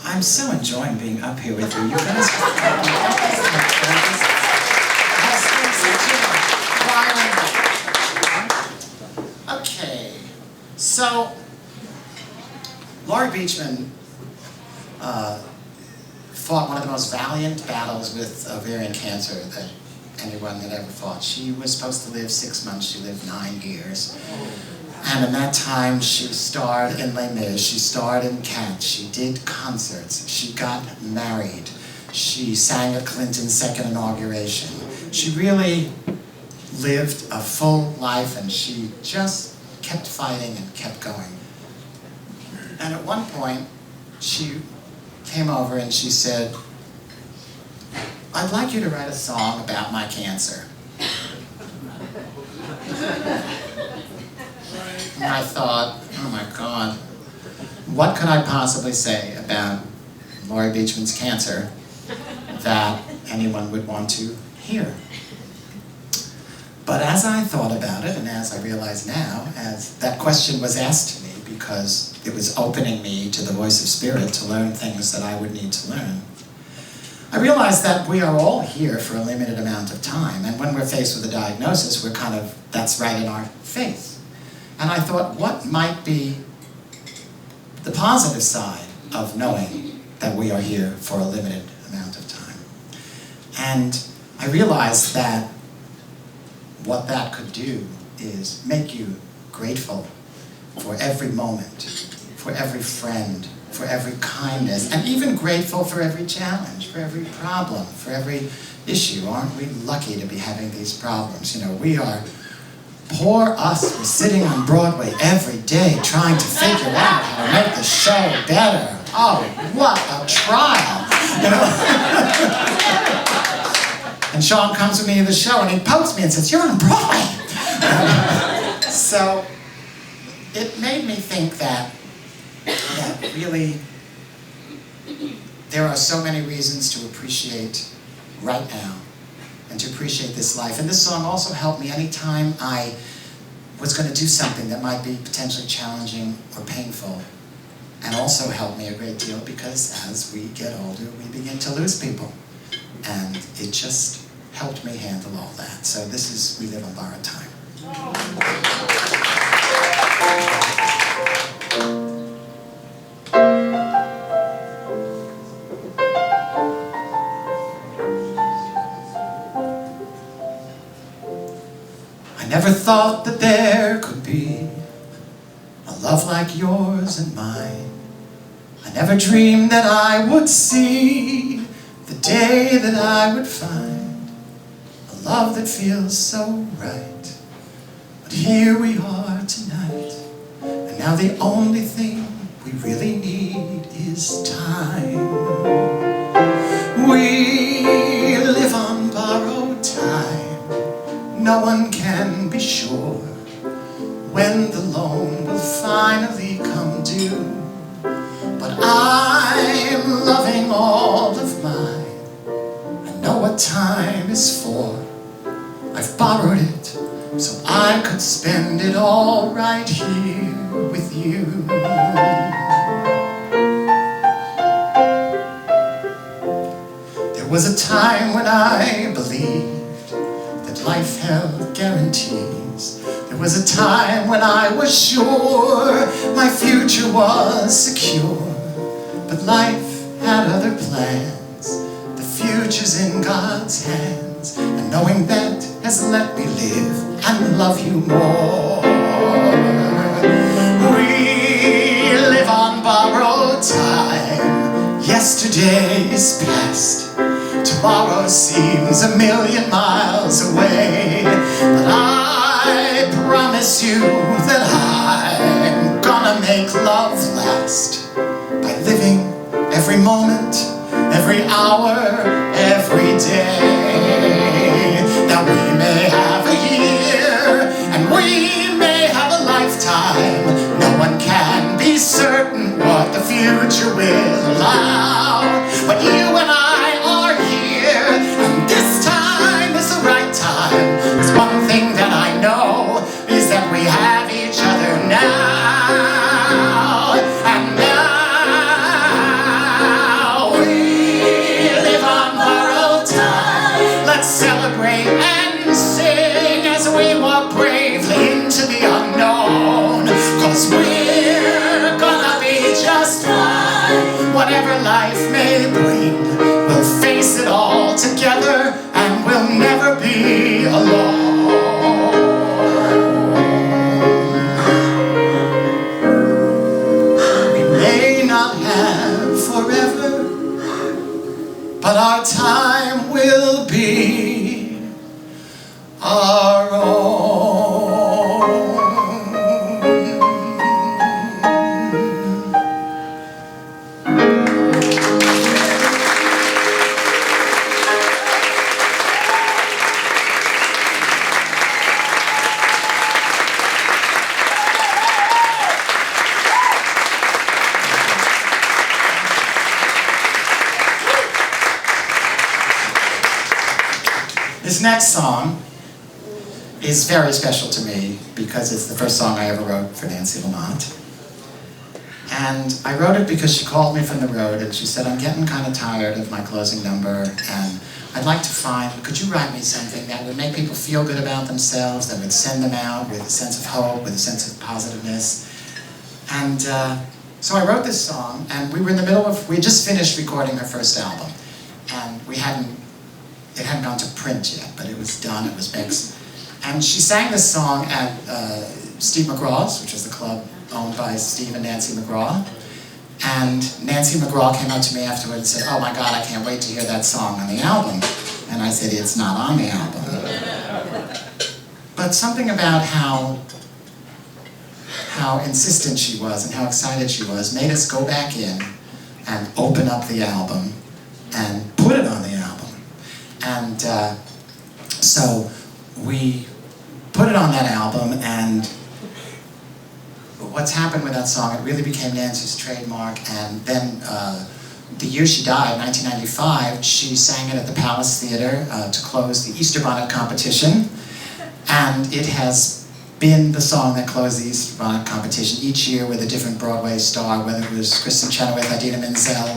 I'm so enjoying being up here with you. You guys Okay, so Laurie Beachman fought one of the most valiant battles with ovarian cancer that anyone had ever fought. She was supposed to live 6 months, she lived 9 years. And in that time, she starred in Les Mis, she starred in Cats, she did concerts, she got married, she sang at Clinton's second inauguration. She really lived a full life, and she just kept fighting and kept going. And at one point, she came over and she said, "I'd like you to write a song about my cancer." And I thought, oh my God, what could I possibly say about Laurie Beachman's cancer that anyone would want to hear? But as I thought about it, and as I realize now, as that question was asked to me because it was opening me to the voice of spirit to learn things that I would need to learn, I realized that we are all here for a limited amount of time, and when we're faced with a diagnosis, we're kind of, that's right in our face. And I thought, what might be the positive side of knowing that we are here for a limited amount of time? And I realized that what that could do is make you grateful for every moment, for every friend, for every kindness, and even grateful for every challenge, for every problem, for every issue. Aren't we lucky to be having these problems? You know, we are, poor us, we're sitting on Broadway every day trying to figure out how to make the show better. Oh, what a trial, you know? And Sean comes with me to the show and he pokes me and says, "You're on Broadway." So it made me think that really there are so many reasons to appreciate right now and to appreciate this life. And this song also helped me anytime I was going to do something that might be potentially challenging or painful, and also helped me a great deal because as we get older, we begin to lose people. And it just helped me handle all that. So this is We Live on Borrowed Time. never thought that there could be a love like yours and mine. I never dreamed that I would see the day that I would find a love that feels so right. But here we are tonight, and now the only thing we really need is time. We live on borrowed time. No one can be sure when the loan will finally come due. But I'm loving all of mine. I know what time is for. I've borrowed it so I could spend it all right here with you. There was a time when I believed that life held guarantees. There was a time when I was sure my future was secure. But life had other plans. The future's in God's hands, and knowing that has let me live and love you more. We live on borrowed time. Yesterday is past. Tomorrow seems a million miles away. But I promise you that I'm gonna make love last by living every moment, every hour, every day. Now we may have a year, and we may have a lifetime. No one can be certain what the future will allow. But you and I are here, and this time is the right time. There's one thing that I know, is that we have each other now. And now we live on borrowed time. Let's celebrate and sing as we walk bravely into the unknown. 'Cause we're gonna be just fine. Whatever life may bring, we'll face it all together, and we'll never be alone. We may not have forever, but our time will be our own. This next song is very special to me because it's the first song I ever wrote for Nancy Lamont. And I wrote it because she called me from the road and she said, I'm getting kind of tired of my closing number, and I'd like to find, could you write me something that would make people feel good about themselves, that would send them out with a sense of hope, with a sense of positiveness. And so I wrote this song, and we were in the middle of, we had just finished recording her first album. And it hadn't gone to print yet, but it was done, it was mixed. And she sang this song at Steve McGraw's, which was the club owned by Steve and Nancy McGraw. And Nancy McGraw came up to me afterward and said, oh my God, I can't wait to hear that song on the album. And I said, it's not on the album. But something about how insistent she was and how excited she was made us go back in and open up the album and put it on the album. And so we put it on that album, and what's happened with that song, it really became Nancy's trademark. And then the year she died, 1995, she sang it at the Palace Theater to close the Easter Bonnet competition. And it has been the song that closed the Easter Bonnet competition each year with a different Broadway star, whether it was Kristen Chenoweth, Idina Menzel,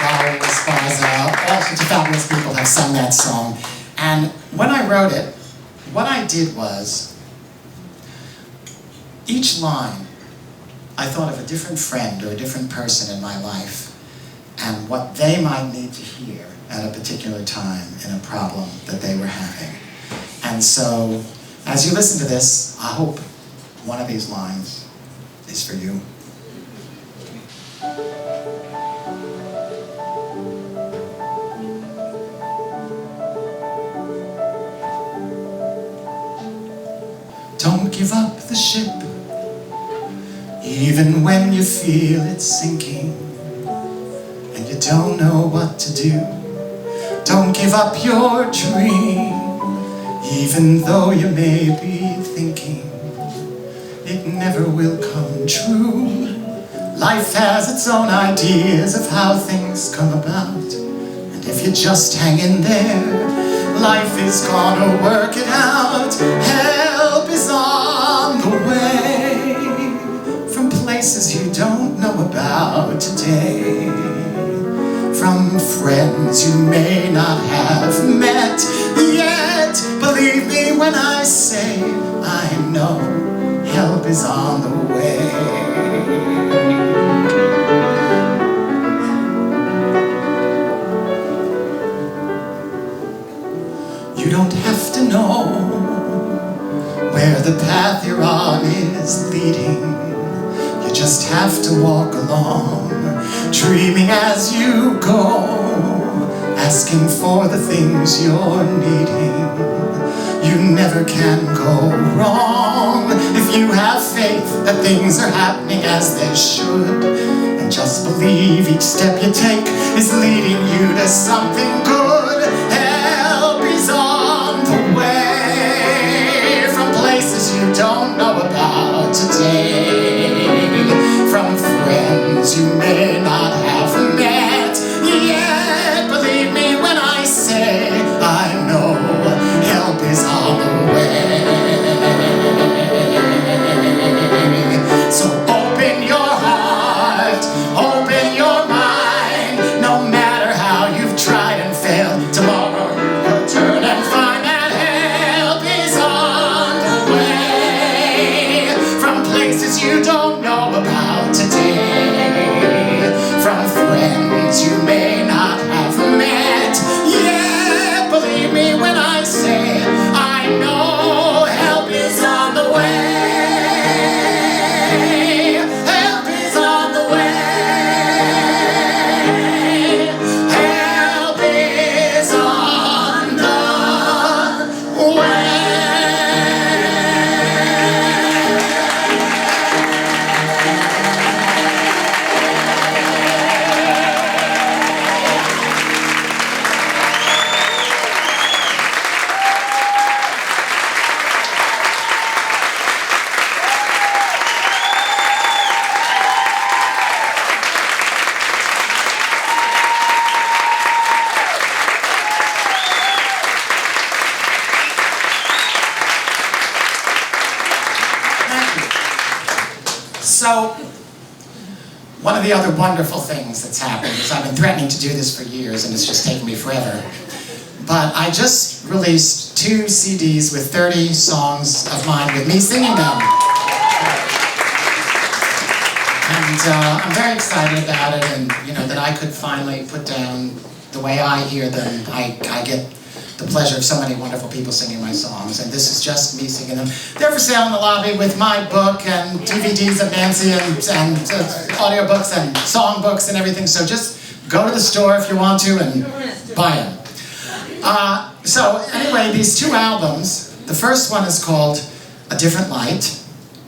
Raul Esparza, all sorts of fabulous people have sung that song. And when I wrote it, what I did was, each line, I thought of a different friend or a different person in my life and what they might need to hear at a particular time in a problem that they were having. And And so, as you listen to this, I hope one of these lines is for you. Don't give up the ship, even when you feel it's sinking and you don't know what to do. Don't give up your dream, even though you may be thinking it never will come true. Life has its own ideas of how things come about, and if you just hang in there, life is gonna work it out. Help is on the way from places you don't know about today, from friends you may not have met yet. Believe me when I say I know help is on the way. You don't have to know where the path you're on is leading. You just have to walk along, dreaming as you go, asking for the things you're needing. You never can go wrong if you have faith that things are happening as they should. And just believe each step you take is leading you to something good. Help is on the way from places you don't know about today, from friends you may not have met yet. Believe me when I say I know help is on the way. So open your heart, open your mind. No matter how you've tried and failed, tomorrow you'll turn and find that help is on the way from places you don't know about today, from friends you may not have met yet. Believe me when I say I know help is on the way. Help is on the way. Help is on the way. So, one of the other wonderful things that's happened is I've been threatening to do this for years and it's just taken me forever. But I just released 2 CDs with 30 songs of mine with me singing them. And I'm very excited about it, and that I could finally put down the way I hear them. I get the pleasure of so many wonderful people singing my songs, and this is just me singing them. They're for sale in the lobby with my book and DVDs of Nancy and audiobooks and songbooks and everything, so just go to the store if you want to and buy them. So anyway, these 2 albums, the first one is called A Different Light.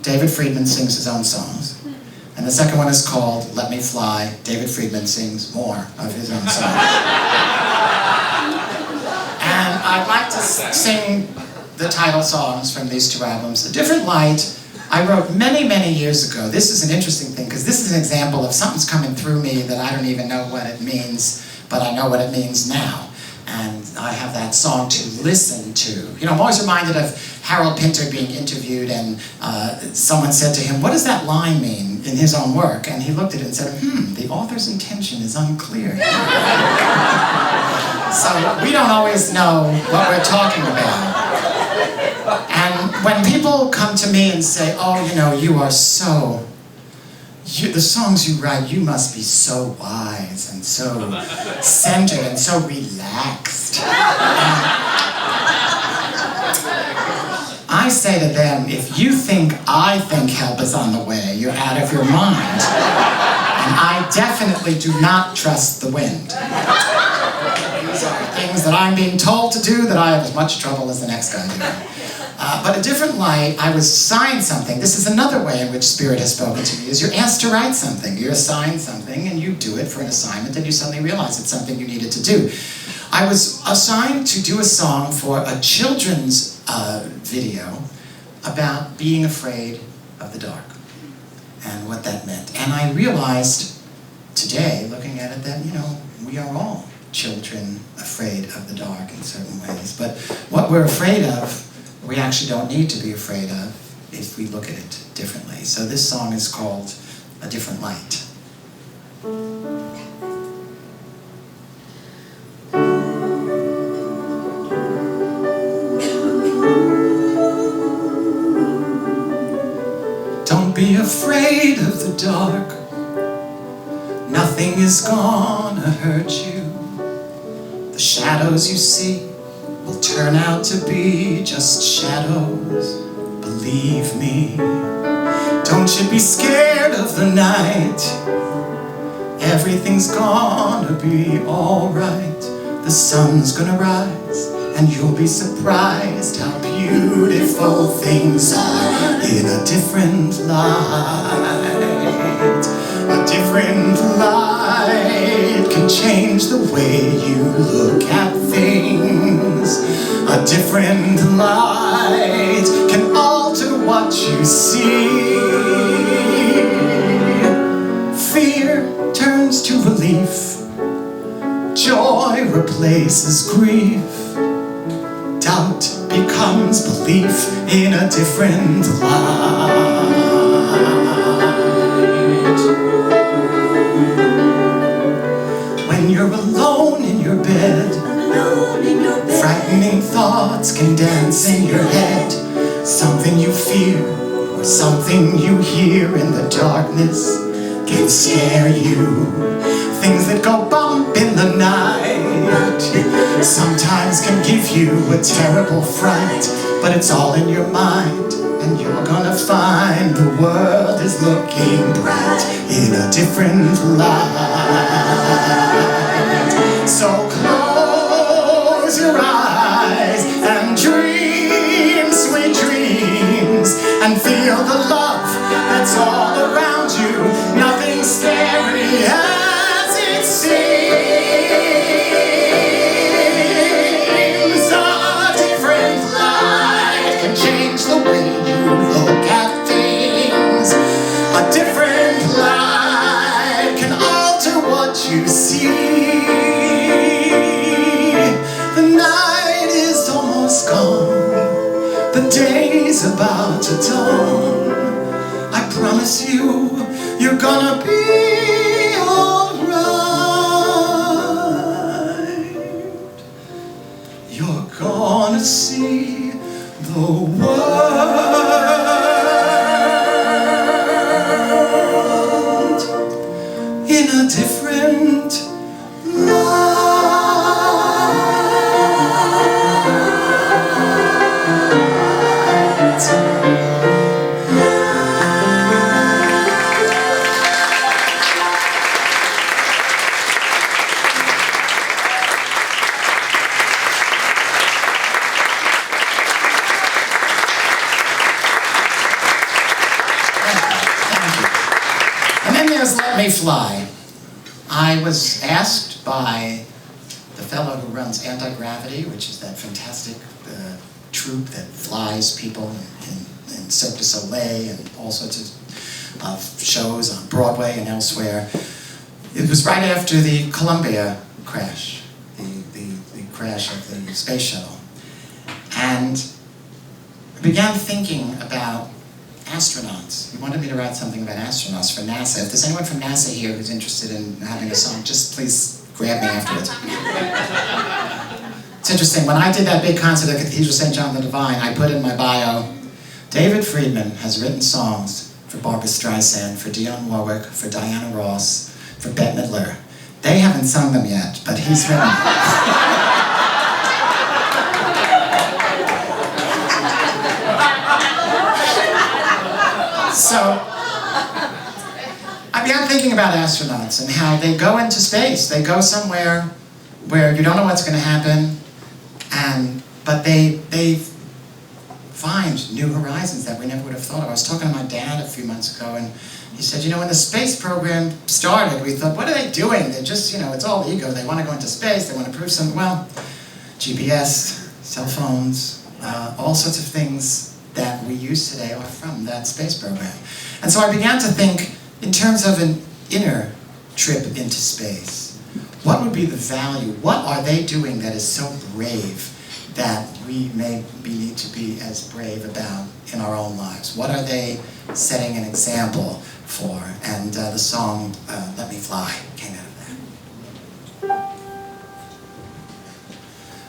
David Friedman sings his own songs. And the second one is called Let Me Fly. David Friedman sings more of his own songs. And I'd like to sing the title songs from these 2 albums. A Different Light, I wrote many, many years ago. This is an interesting thing, because this is an example of something's coming through me that I don't even know what it means, but I know what it means now. And I have that song to listen to. I'm always reminded of Harold Pinter being interviewed, and someone said to him, what does that line mean in his own work? And he looked at it and said, the author's intention is unclear. So we don't always know what we're talking about. And when people come to me and say, oh, you are so, the songs you write, you must be so wise and so centered and so relaxed. I say to them, if you think I think help is on the way, you're out of your mind. And I definitely do not trust the wind. These are things that I'm being told to do that I have as much trouble as the next guy doing. But a different light, I was assigned something. This is another way in which Spirit has spoken to me, is you're asked to write something. You're assigned something, and you do it for an assignment, and you suddenly realize it's something you needed to do. I was assigned to do a song for a children's video about being afraid of the dark and what that meant. And I realized today, looking at it, that, we are all children afraid of the dark in certain ways. But what we're afraid of, we actually don't need to be afraid of if we look at it differently. So this song is called A Different Light. Don't be afraid of the dark. Nothing is gonna hurt you. The shadows you see will turn out to be just shadows, believe me. Don't you be scared of the night. Everything's gonna be alright. The sun's gonna rise, and you'll be surprised how beautiful things are in a different light. A different light can change the way you look at things. A different light can alter what you see. Fear turns to relief. Joy replaces grief. Doubt becomes belief in a different light. When you're alone in your bed, frightening thoughts can dance in your head. Something you fear or something you hear in the darkness can scare you. Things that go bump in the night sometimes can give you a terrible fright. But it's all in your mind, and you're gonna find the world is looking bright in a different light. So close your eyes and dream sweet dreams, and feel the love that's all around you. Nothing scary as it seems. A different light can change the way you look at things. A different light can alter what you see. The night is almost gone. The day's about to dawn. I promise you, you're gonna be alright. You're gonna see the world in a different light. Let Me Fly. I was asked by the fellow who runs Anti-Gravity, which is that fantastic troupe that flies people in Cirque du Soleil and all sorts of shows on Broadway and elsewhere. It was right after the Columbia crash, the crash of the space shuttle. And I began thinking about astronauts. He wanted me to write something about astronauts for NASA. If there's anyone from NASA here who's interested in having a song, just please grab me afterwards. It's interesting, when I did that big concert at Cathedral St. John the Divine, I put in my bio, David Friedman has written songs for Barbra Streisand, for Dionne Warwick, for Diana Ross, for Bette Midler. They haven't sung them yet, but he's written them. So, I began thinking about astronauts and how they go into space. They go somewhere where you don't know what's going to happen, but they find new horizons that we never would have thought of. I was talking to my dad a few months ago, and he said, you know, when the space program started, we thought, what are they doing? They're just, you know, it's all ego. They want to go into space. They want to prove something. Well, GPS, cell phones, all sorts of things that we use today are from that space program. And so I began to think, in terms of an inner trip into space, what would be the value? What are they doing that is so brave that we maybe need to be as brave about in our own lives? What are they setting an example for? And the song, Let Me Fly, came out of that.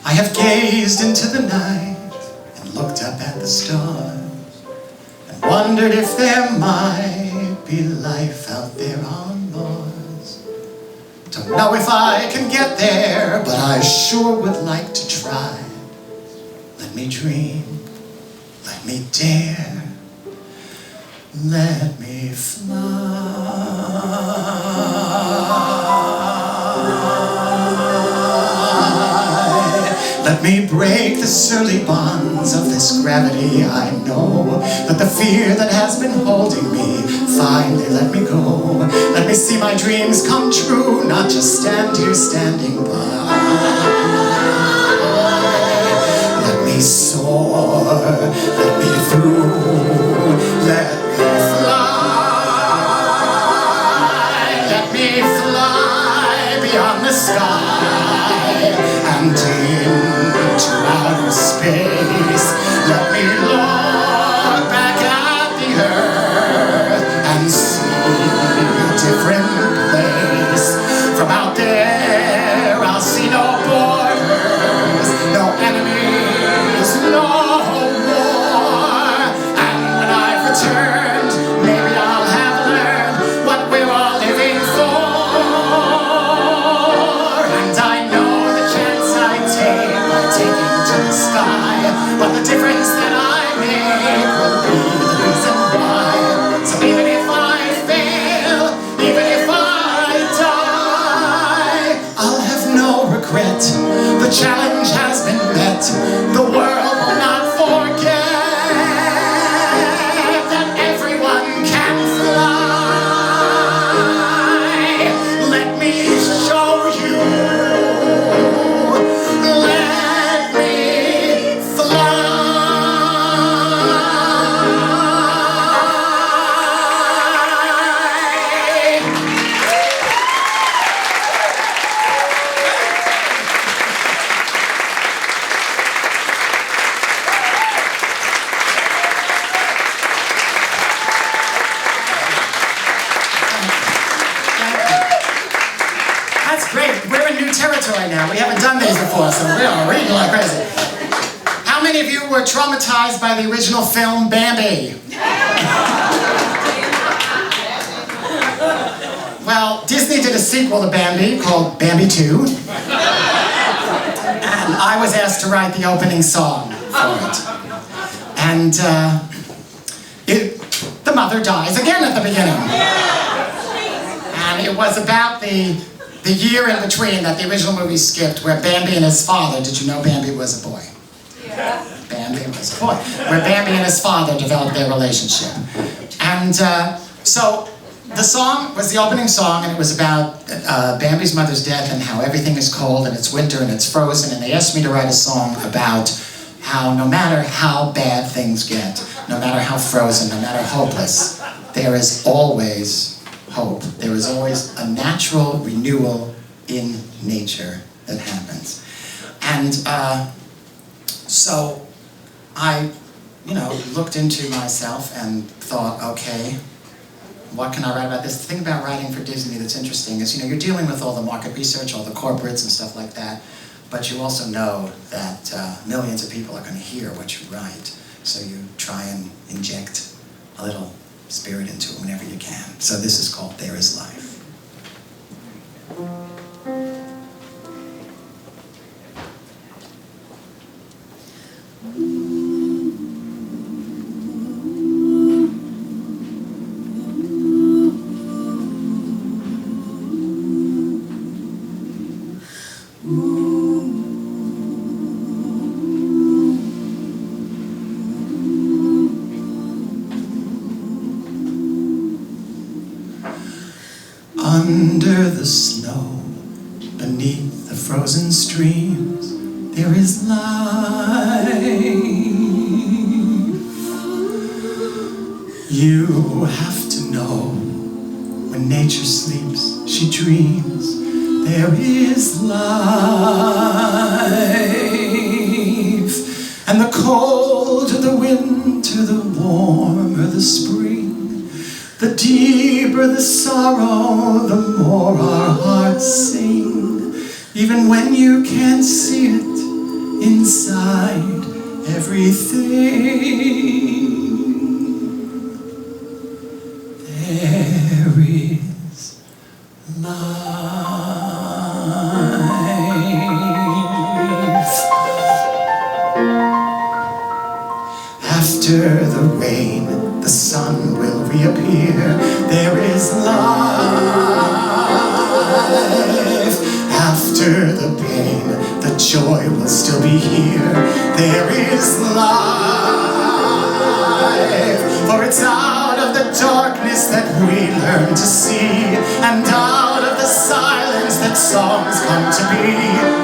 I have gazed into the night and looked up at the stars and wondered if there might be life out there on Mars. Don't know if I can get there, but I sure would like to try. Let me dream, let me dare, let me fly. Let me break the surly bonds of this gravity. I know that the fear that has been holding me finally let me go. Let me see my dreams come true, not just stand here standing by. Let me soar, let me through, let me fly. Let me fly beyond the sky and into outer space. Let me look back at the earth and see a different place. From out there I'll see no borders, no enemies, no war. And when I've returned, maybe I'll have learned what we're all living for. And I know the chance I take by taking to the sky, but the difference that I make will be the reason why. So even if I fail, even if I die, I'll have no regret. The challenge has been met. The world will not forget that everyone can fly. Let me show you. Let me fly. That's great. We're in new territory now. We haven't done these before, so we are reading like crazy. How many of you were traumatized by the original film Bambi? Well, Disney did a sequel to Bambi called Bambi 2. And I was asked to write the opening song for it. And the mother dies again at the beginning. And it was about the year in between that the original movie skipped, where Bambi and his father, did you know Bambi was a boy? Yeah. Bambi was a boy. Where Bambi and his father developed their relationship. And so the song was the opening song, and it was about Bambi's mother's death and how everything is cold and it's winter and it's frozen, and they asked me to write a song about how no matter how bad things get, no matter how frozen, no matter hopeless, there is always hope. There is always a natural renewal in nature that happens. And so I, looked into myself and thought, okay, what can I write about this? The thing about writing for Disney that's interesting is, you're dealing with all the market research, all the corporates and stuff like that, but you also know that millions of people are going to hear what you write. So you try and inject a little spirit into it whenever you can. So this is called There Is Life. Under the snow, beneath the frozen streams, there is life. You have to know, when nature sleeps, she dreams, there is life. And the colder the winter, the warmer the spring, the deeper the sorrow, the more our hearts sing. Even when you can't see it, inside everything, there is life. After the rain, the sun will reappear. There is life. After the pain, the joy will still be here. There is life. For it's out of the darkness that we learn to see, and out of the silence that songs come to be,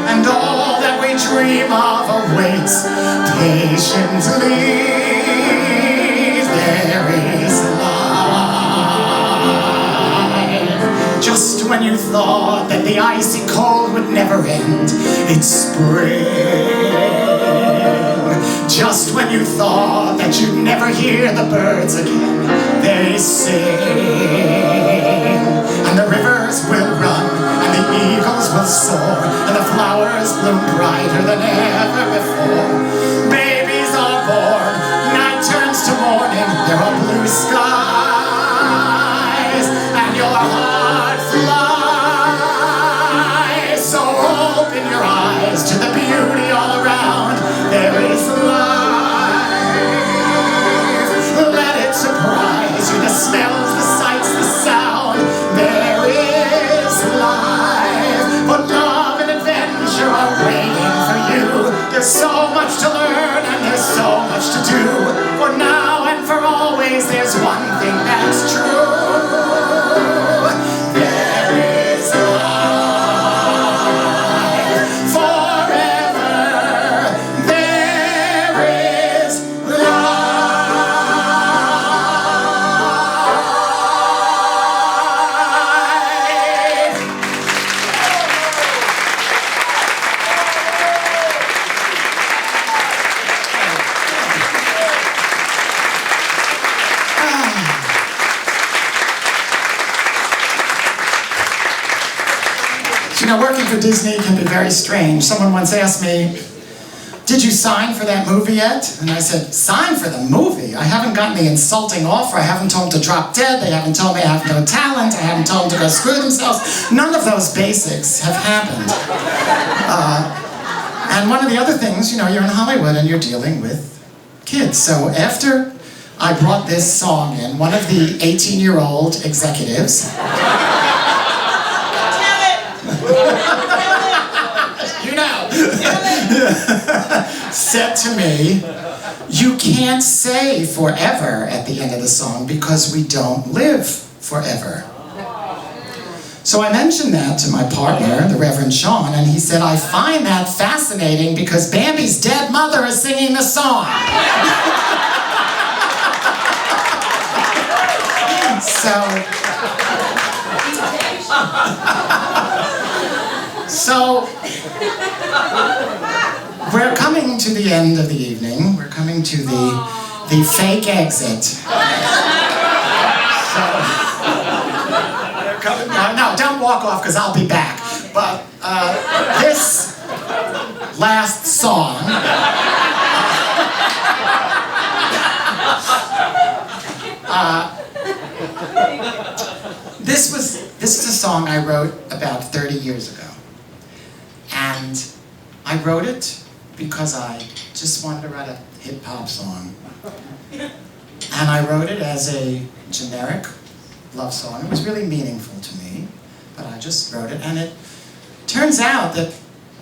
and all that we dream of awaits patiently. There is life. Just when you thought that the icy cold would never end, it's spring. Just when you thought that you'd never hear the birds again, they sing. And the rivers will run, and the eagles will soar, and the flowers bloom brighter than ever before. Babies are born, night turns to morning, there are blue skies, and your heart flies. So open your eyes to the beauty all around. There is life. Let it surprise you, the smells, the sights, the sound. There is life. For love and adventure are waiting for you. There's so much to learn and there's so much to do. For now and for always, there's one thing that's true. There is life. Forever, there is life. You know, working for Disney can be very strange. Someone once asked me, "Did you sign for that movie yet?" And I said, "Sign for the movie? I haven't gotten the insulting offer. I haven't told them to drop dead. They haven't told me I have no talent. I haven't told them to go screw themselves." None of those basics have happened. And one of the other things, you know, you're in Hollywood and you're dealing with kids. So after I brought this song in, one of the 18-year-old executives, you know, said to me, "You can't say forever at the end of the song because we don't live forever." So I mentioned that to my partner, the Reverend Sean, and he said, "I find that fascinating because Bambi's dead mother is singing the song." So we're coming to the end of the evening. We're coming to the fake exit. So we're coming. No, don't walk off because I'll be back. But this last song. This is a song I wrote about 30 years ago. And I wrote it because I just wanted to write a hip-hop song. And I wrote it as a generic love song. It was really meaningful to me, but I just wrote it. And it turns out that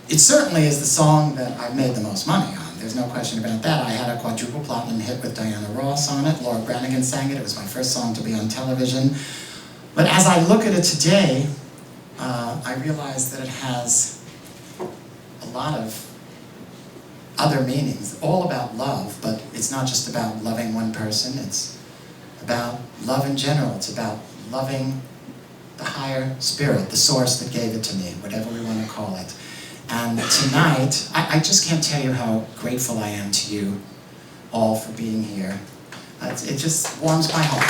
it certainly is the song that I've made the most money on. There's no question about that. I had a quadruple platinum hit with Diana Ross on it. Laura Branigan sang it. It was my first song to be on television. But as I look at it today, I realize that it has a lot of other meanings, all about love, but it's not just about loving one person, it's about love in general. It's about loving the higher spirit, the source that gave it to me, whatever we want to call it. And tonight, I just can't tell you how grateful I am to you all for being here. It just warms my heart.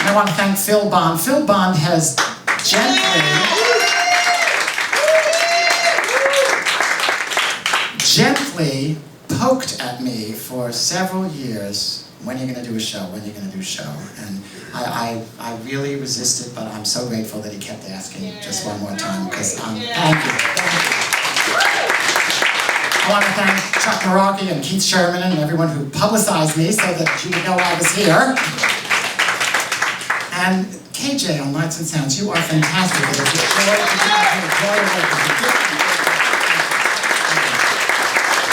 I want to thank Phil Bond. Phil Bond has gently poked at me for several years, when are you going to do a show, when are you going to do a show? And I really resisted, but I'm so grateful that he kept asking just one more time, because thank you. I want to thank Chuck Meraki and Keith Sherman and everyone who publicized me so that you would know I was here. And KJ on Lights and Sounds, you are fantastic. It is a joy to be here.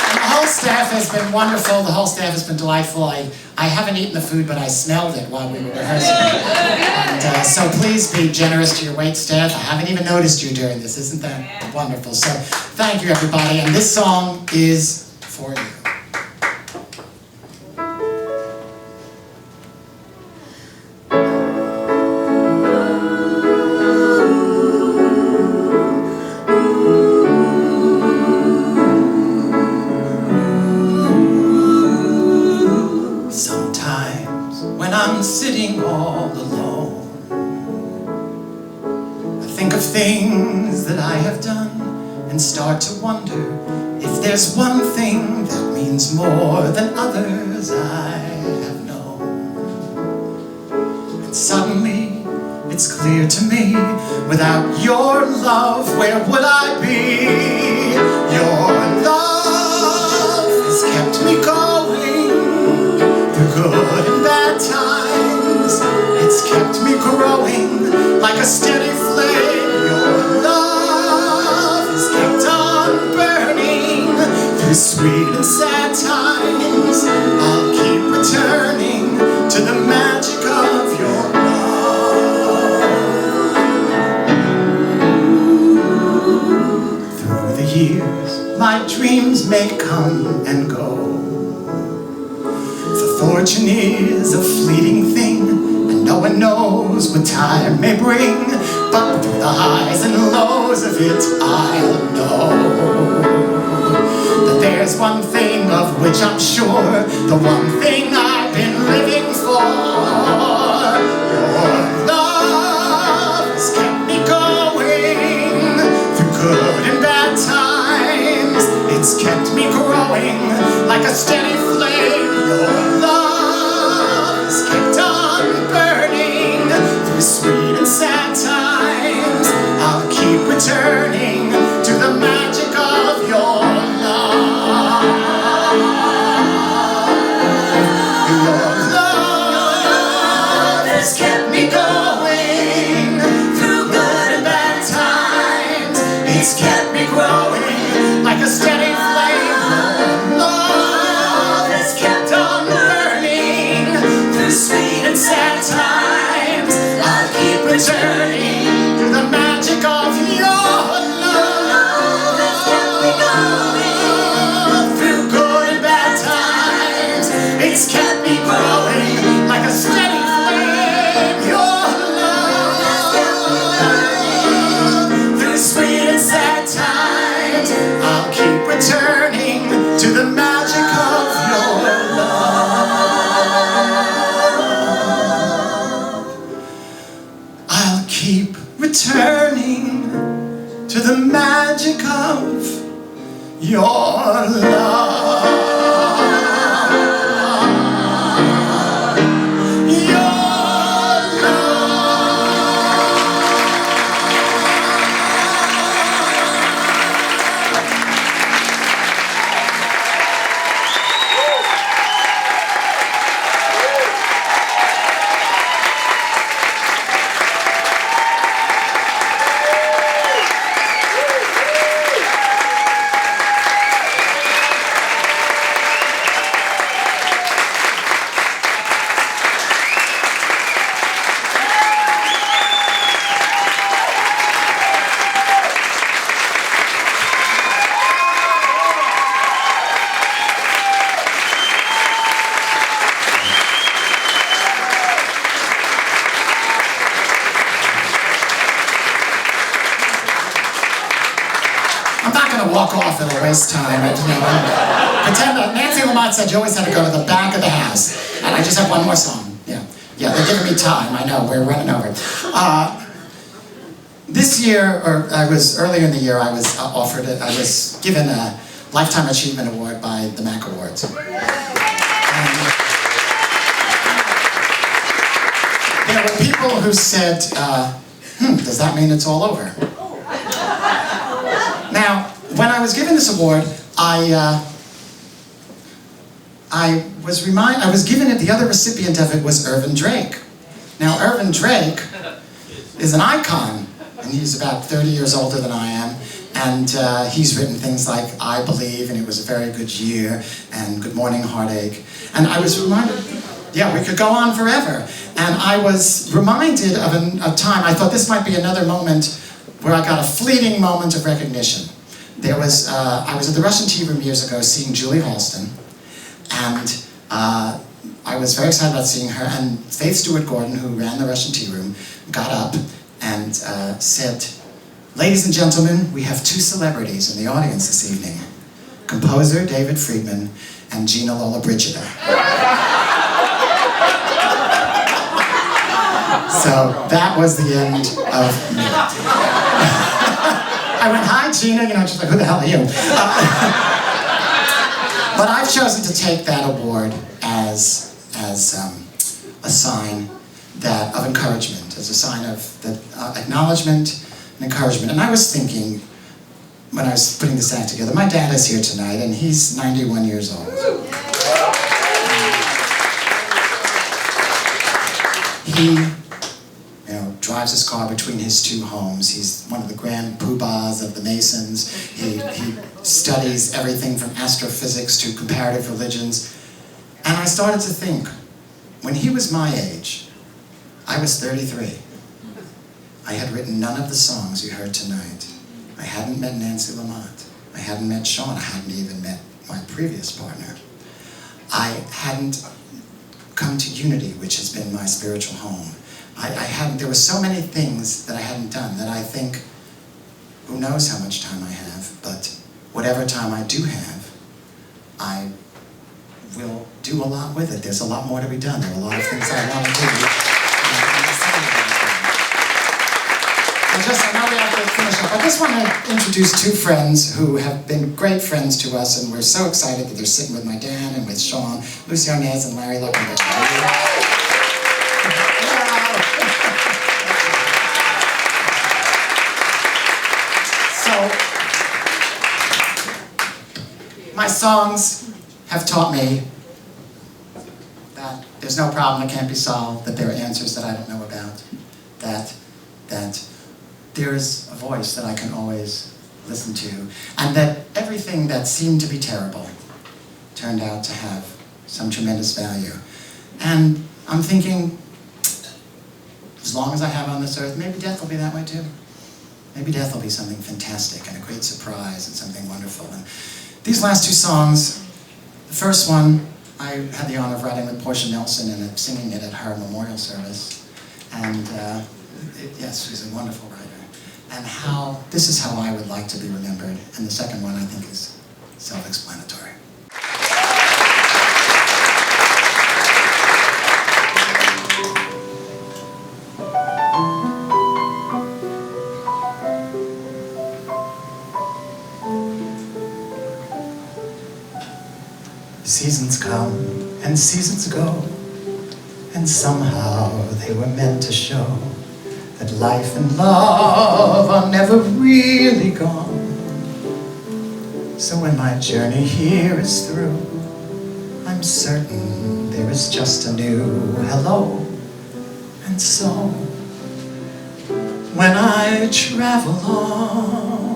And the whole staff has been wonderful. The whole staff has been delightful. I haven't eaten the food, but I smelled it while we were rehearsing. And so please be generous to your wait staff. I haven't even noticed you during this. Isn't that wonderful? So thank you, everybody. And this song is for you. I'm sitting all alone, I think of things that I have done and start to wonder if there's one thing that means more than others I have known. And suddenly it's clear to me, without your love, where would I be? Your love has kept me going through good and bad times. It's kept me growing like a steady flame. Your love has kept on burning through sweet and sad times. I'll keep returning to the magic of your love. Through the years, my dreams may come and go. Fortune is a fleeting thing, and no one knows what time may bring. But through the highs and lows of it, I'll know that there's one thing of which I'm sure, the one thing I've been living for. Your love has kept me going through good and bad times. It's kept me growing like a steady flame. Your love has kept on burning through sweet and sad times. I'll keep returning to the magic of your love. Your love has kept me going through good and bad times. It's kept me growing like a steady flame. Your love has walk off, it'll waste time. Pretend that Nancy Lamont said you always had to go to the back of the house. And I just have one more song. Yeah, they're giving me time. I know, we're running over. This year, or earlier in the year, I was given a Lifetime Achievement Award by the MAC Awards. There were people who said, does that mean it's all over? Now, when I was given this award, I was given it, the other recipient of it was Irvin Drake. Now, Irvin Drake is an icon, and he's about 30 years older than I am, and he's written things like I Believe, and It Was a Very Good Year, and Good Morning Heartache. And I was reminded, we could go on forever. And I was reminded of a time, I thought this might be another moment where I got a fleeting moment of recognition. I was at the Russian Tea Room years ago seeing Julie Halston, and I was very excited about seeing her, and Faith Stewart Gordon, who ran the Russian Tea Room, got up and said, "Ladies and gentlemen, we have two celebrities in the audience this evening. Composer David Friedman and Gina Lollobrigida." So that was the end of me. I went, "Hi, Gina," she's like, "Who the hell are you?" But I've chosen to take that award as a sign of encouragement, as a sign of acknowledgement and encouragement. And I was thinking, when I was putting this act together, my dad is here tonight, and he's 91 years old. He drives his car between his two homes. He's one of the grand poobahs of the Masons. He studies everything from astrophysics to comparative religions. And I started to think, when he was my age, I was 33. I had written none of the songs you heard tonight. I hadn't met Nancy Lamont. I hadn't met Sean. I hadn't even met my previous partner. I hadn't come to Unity, which has been my spiritual home. There were so many things that I hadn't done that I think, who knows how much time I have, but whatever time I do have, I will do a lot with it. There's a lot more to be done. There are a lot of things I want to do. I know we have to finish up. I just want to introduce two friends who have been great friends to us, and we're so excited that they're sitting with my dad and with Sean, Lucy Arnaz and Larry Luckenberg. So, my songs have taught me that there's no problem that can't be solved, that there are answers that I don't know about, that there's a voice that I can always listen to, and that everything that seemed to be terrible turned out to have some tremendous value. And I'm thinking, as long as I have on this earth, maybe death will be that way too. Maybe death will be something fantastic and a great surprise and something wonderful. And these last two songs, the first one, I had the honor of writing with Portia Nelson and singing it at her memorial service. And yes, she's a wonderful writer. And this is how I would like to be remembered. And the second one, I think, is self-explanatory. Seasons come and seasons go, and somehow they were meant to show that life and love are never really gone. So when my journey here is through, I'm certain there is just a new hello. And so, when I travel on,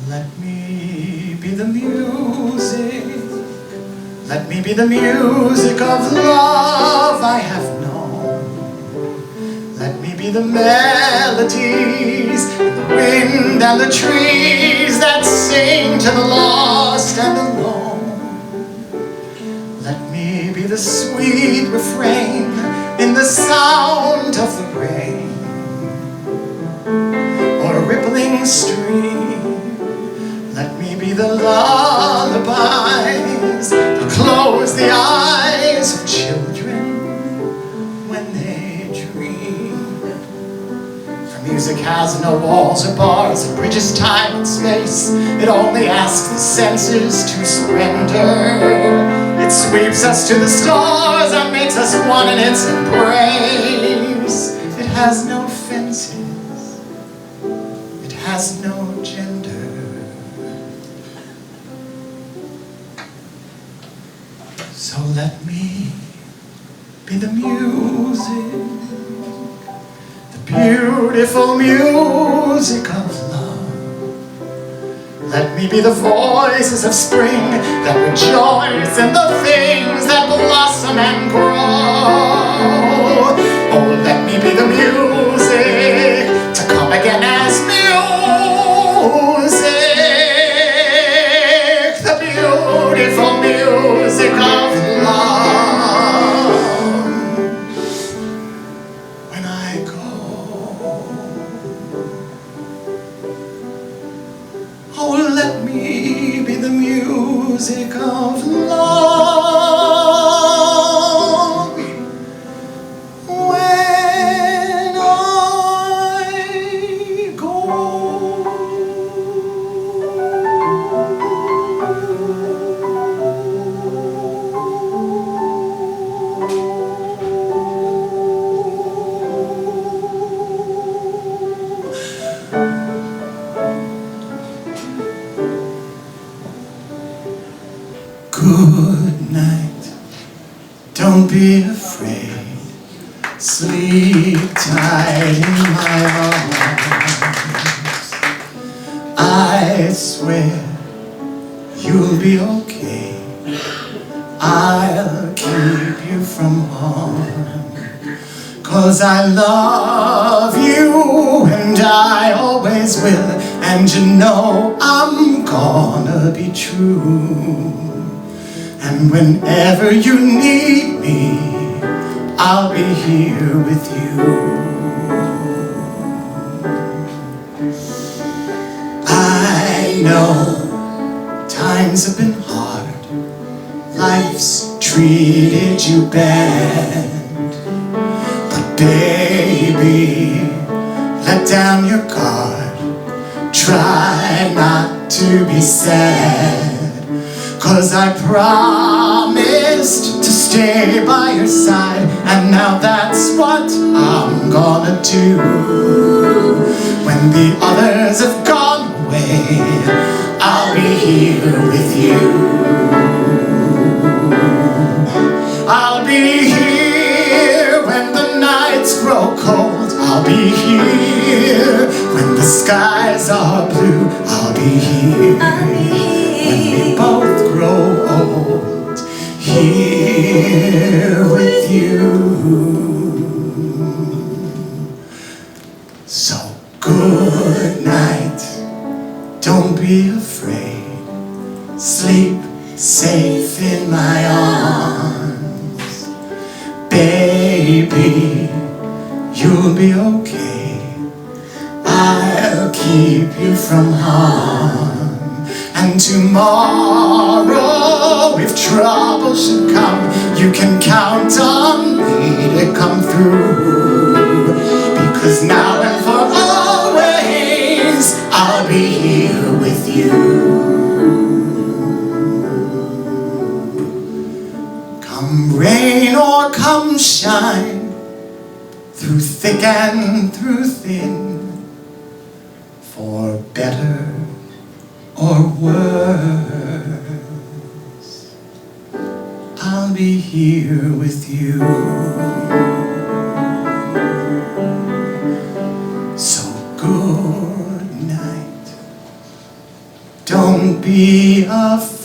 let me be the music. Let me be the music of love I have known. Let me be the melodies, and the wind and the trees that sing to the lost and alone. Let me be the sweet refrain in the sound of the rain, or a rippling stream the lullabies that close the eyes of children when they dream. For music has no walls or bars, it bridges time and space. It only asks the senses to surrender. It sweeps us to the stars and makes us one in its embrace. It has no fences, it has no gender. So let me be the music, the beautiful music of love. Let me be the voices of spring that rejoice in the things that blossom and grow. Oh, let me be the music to come again as music, the beautiful music of love. When I go, oh, let me be the music of love. When I go. Good night, don't be afraid. Sleep tight in my arms. I swear you'll be okay. I'll keep you from harm. 'Cause I love you and I always will. And you know I'm gonna be true. And whenever you need me, I'll be here with you. I know times have been hard, life's treated you bad. But baby, let down your guard, try not to be sad. 'Cause I promised to stay by your side, and now that's what I'm gonna do. When the others have gone away, I'll be here with you. I'll be here when the nights grow cold. I'll be here when the skies are blue. I'll be here when we both grow old, here with you. So good night, don't be afraid. Sleep safe in my arms. Baby, you'll be okay. I'll keep you from harm. And tomorrow, if trouble should come, you can count on me to come through. Because now and for always, I'll be here with you. Come rain or come shine, through thick and through thin, for better or worse, I'll be here with you. So good night, don't be afraid.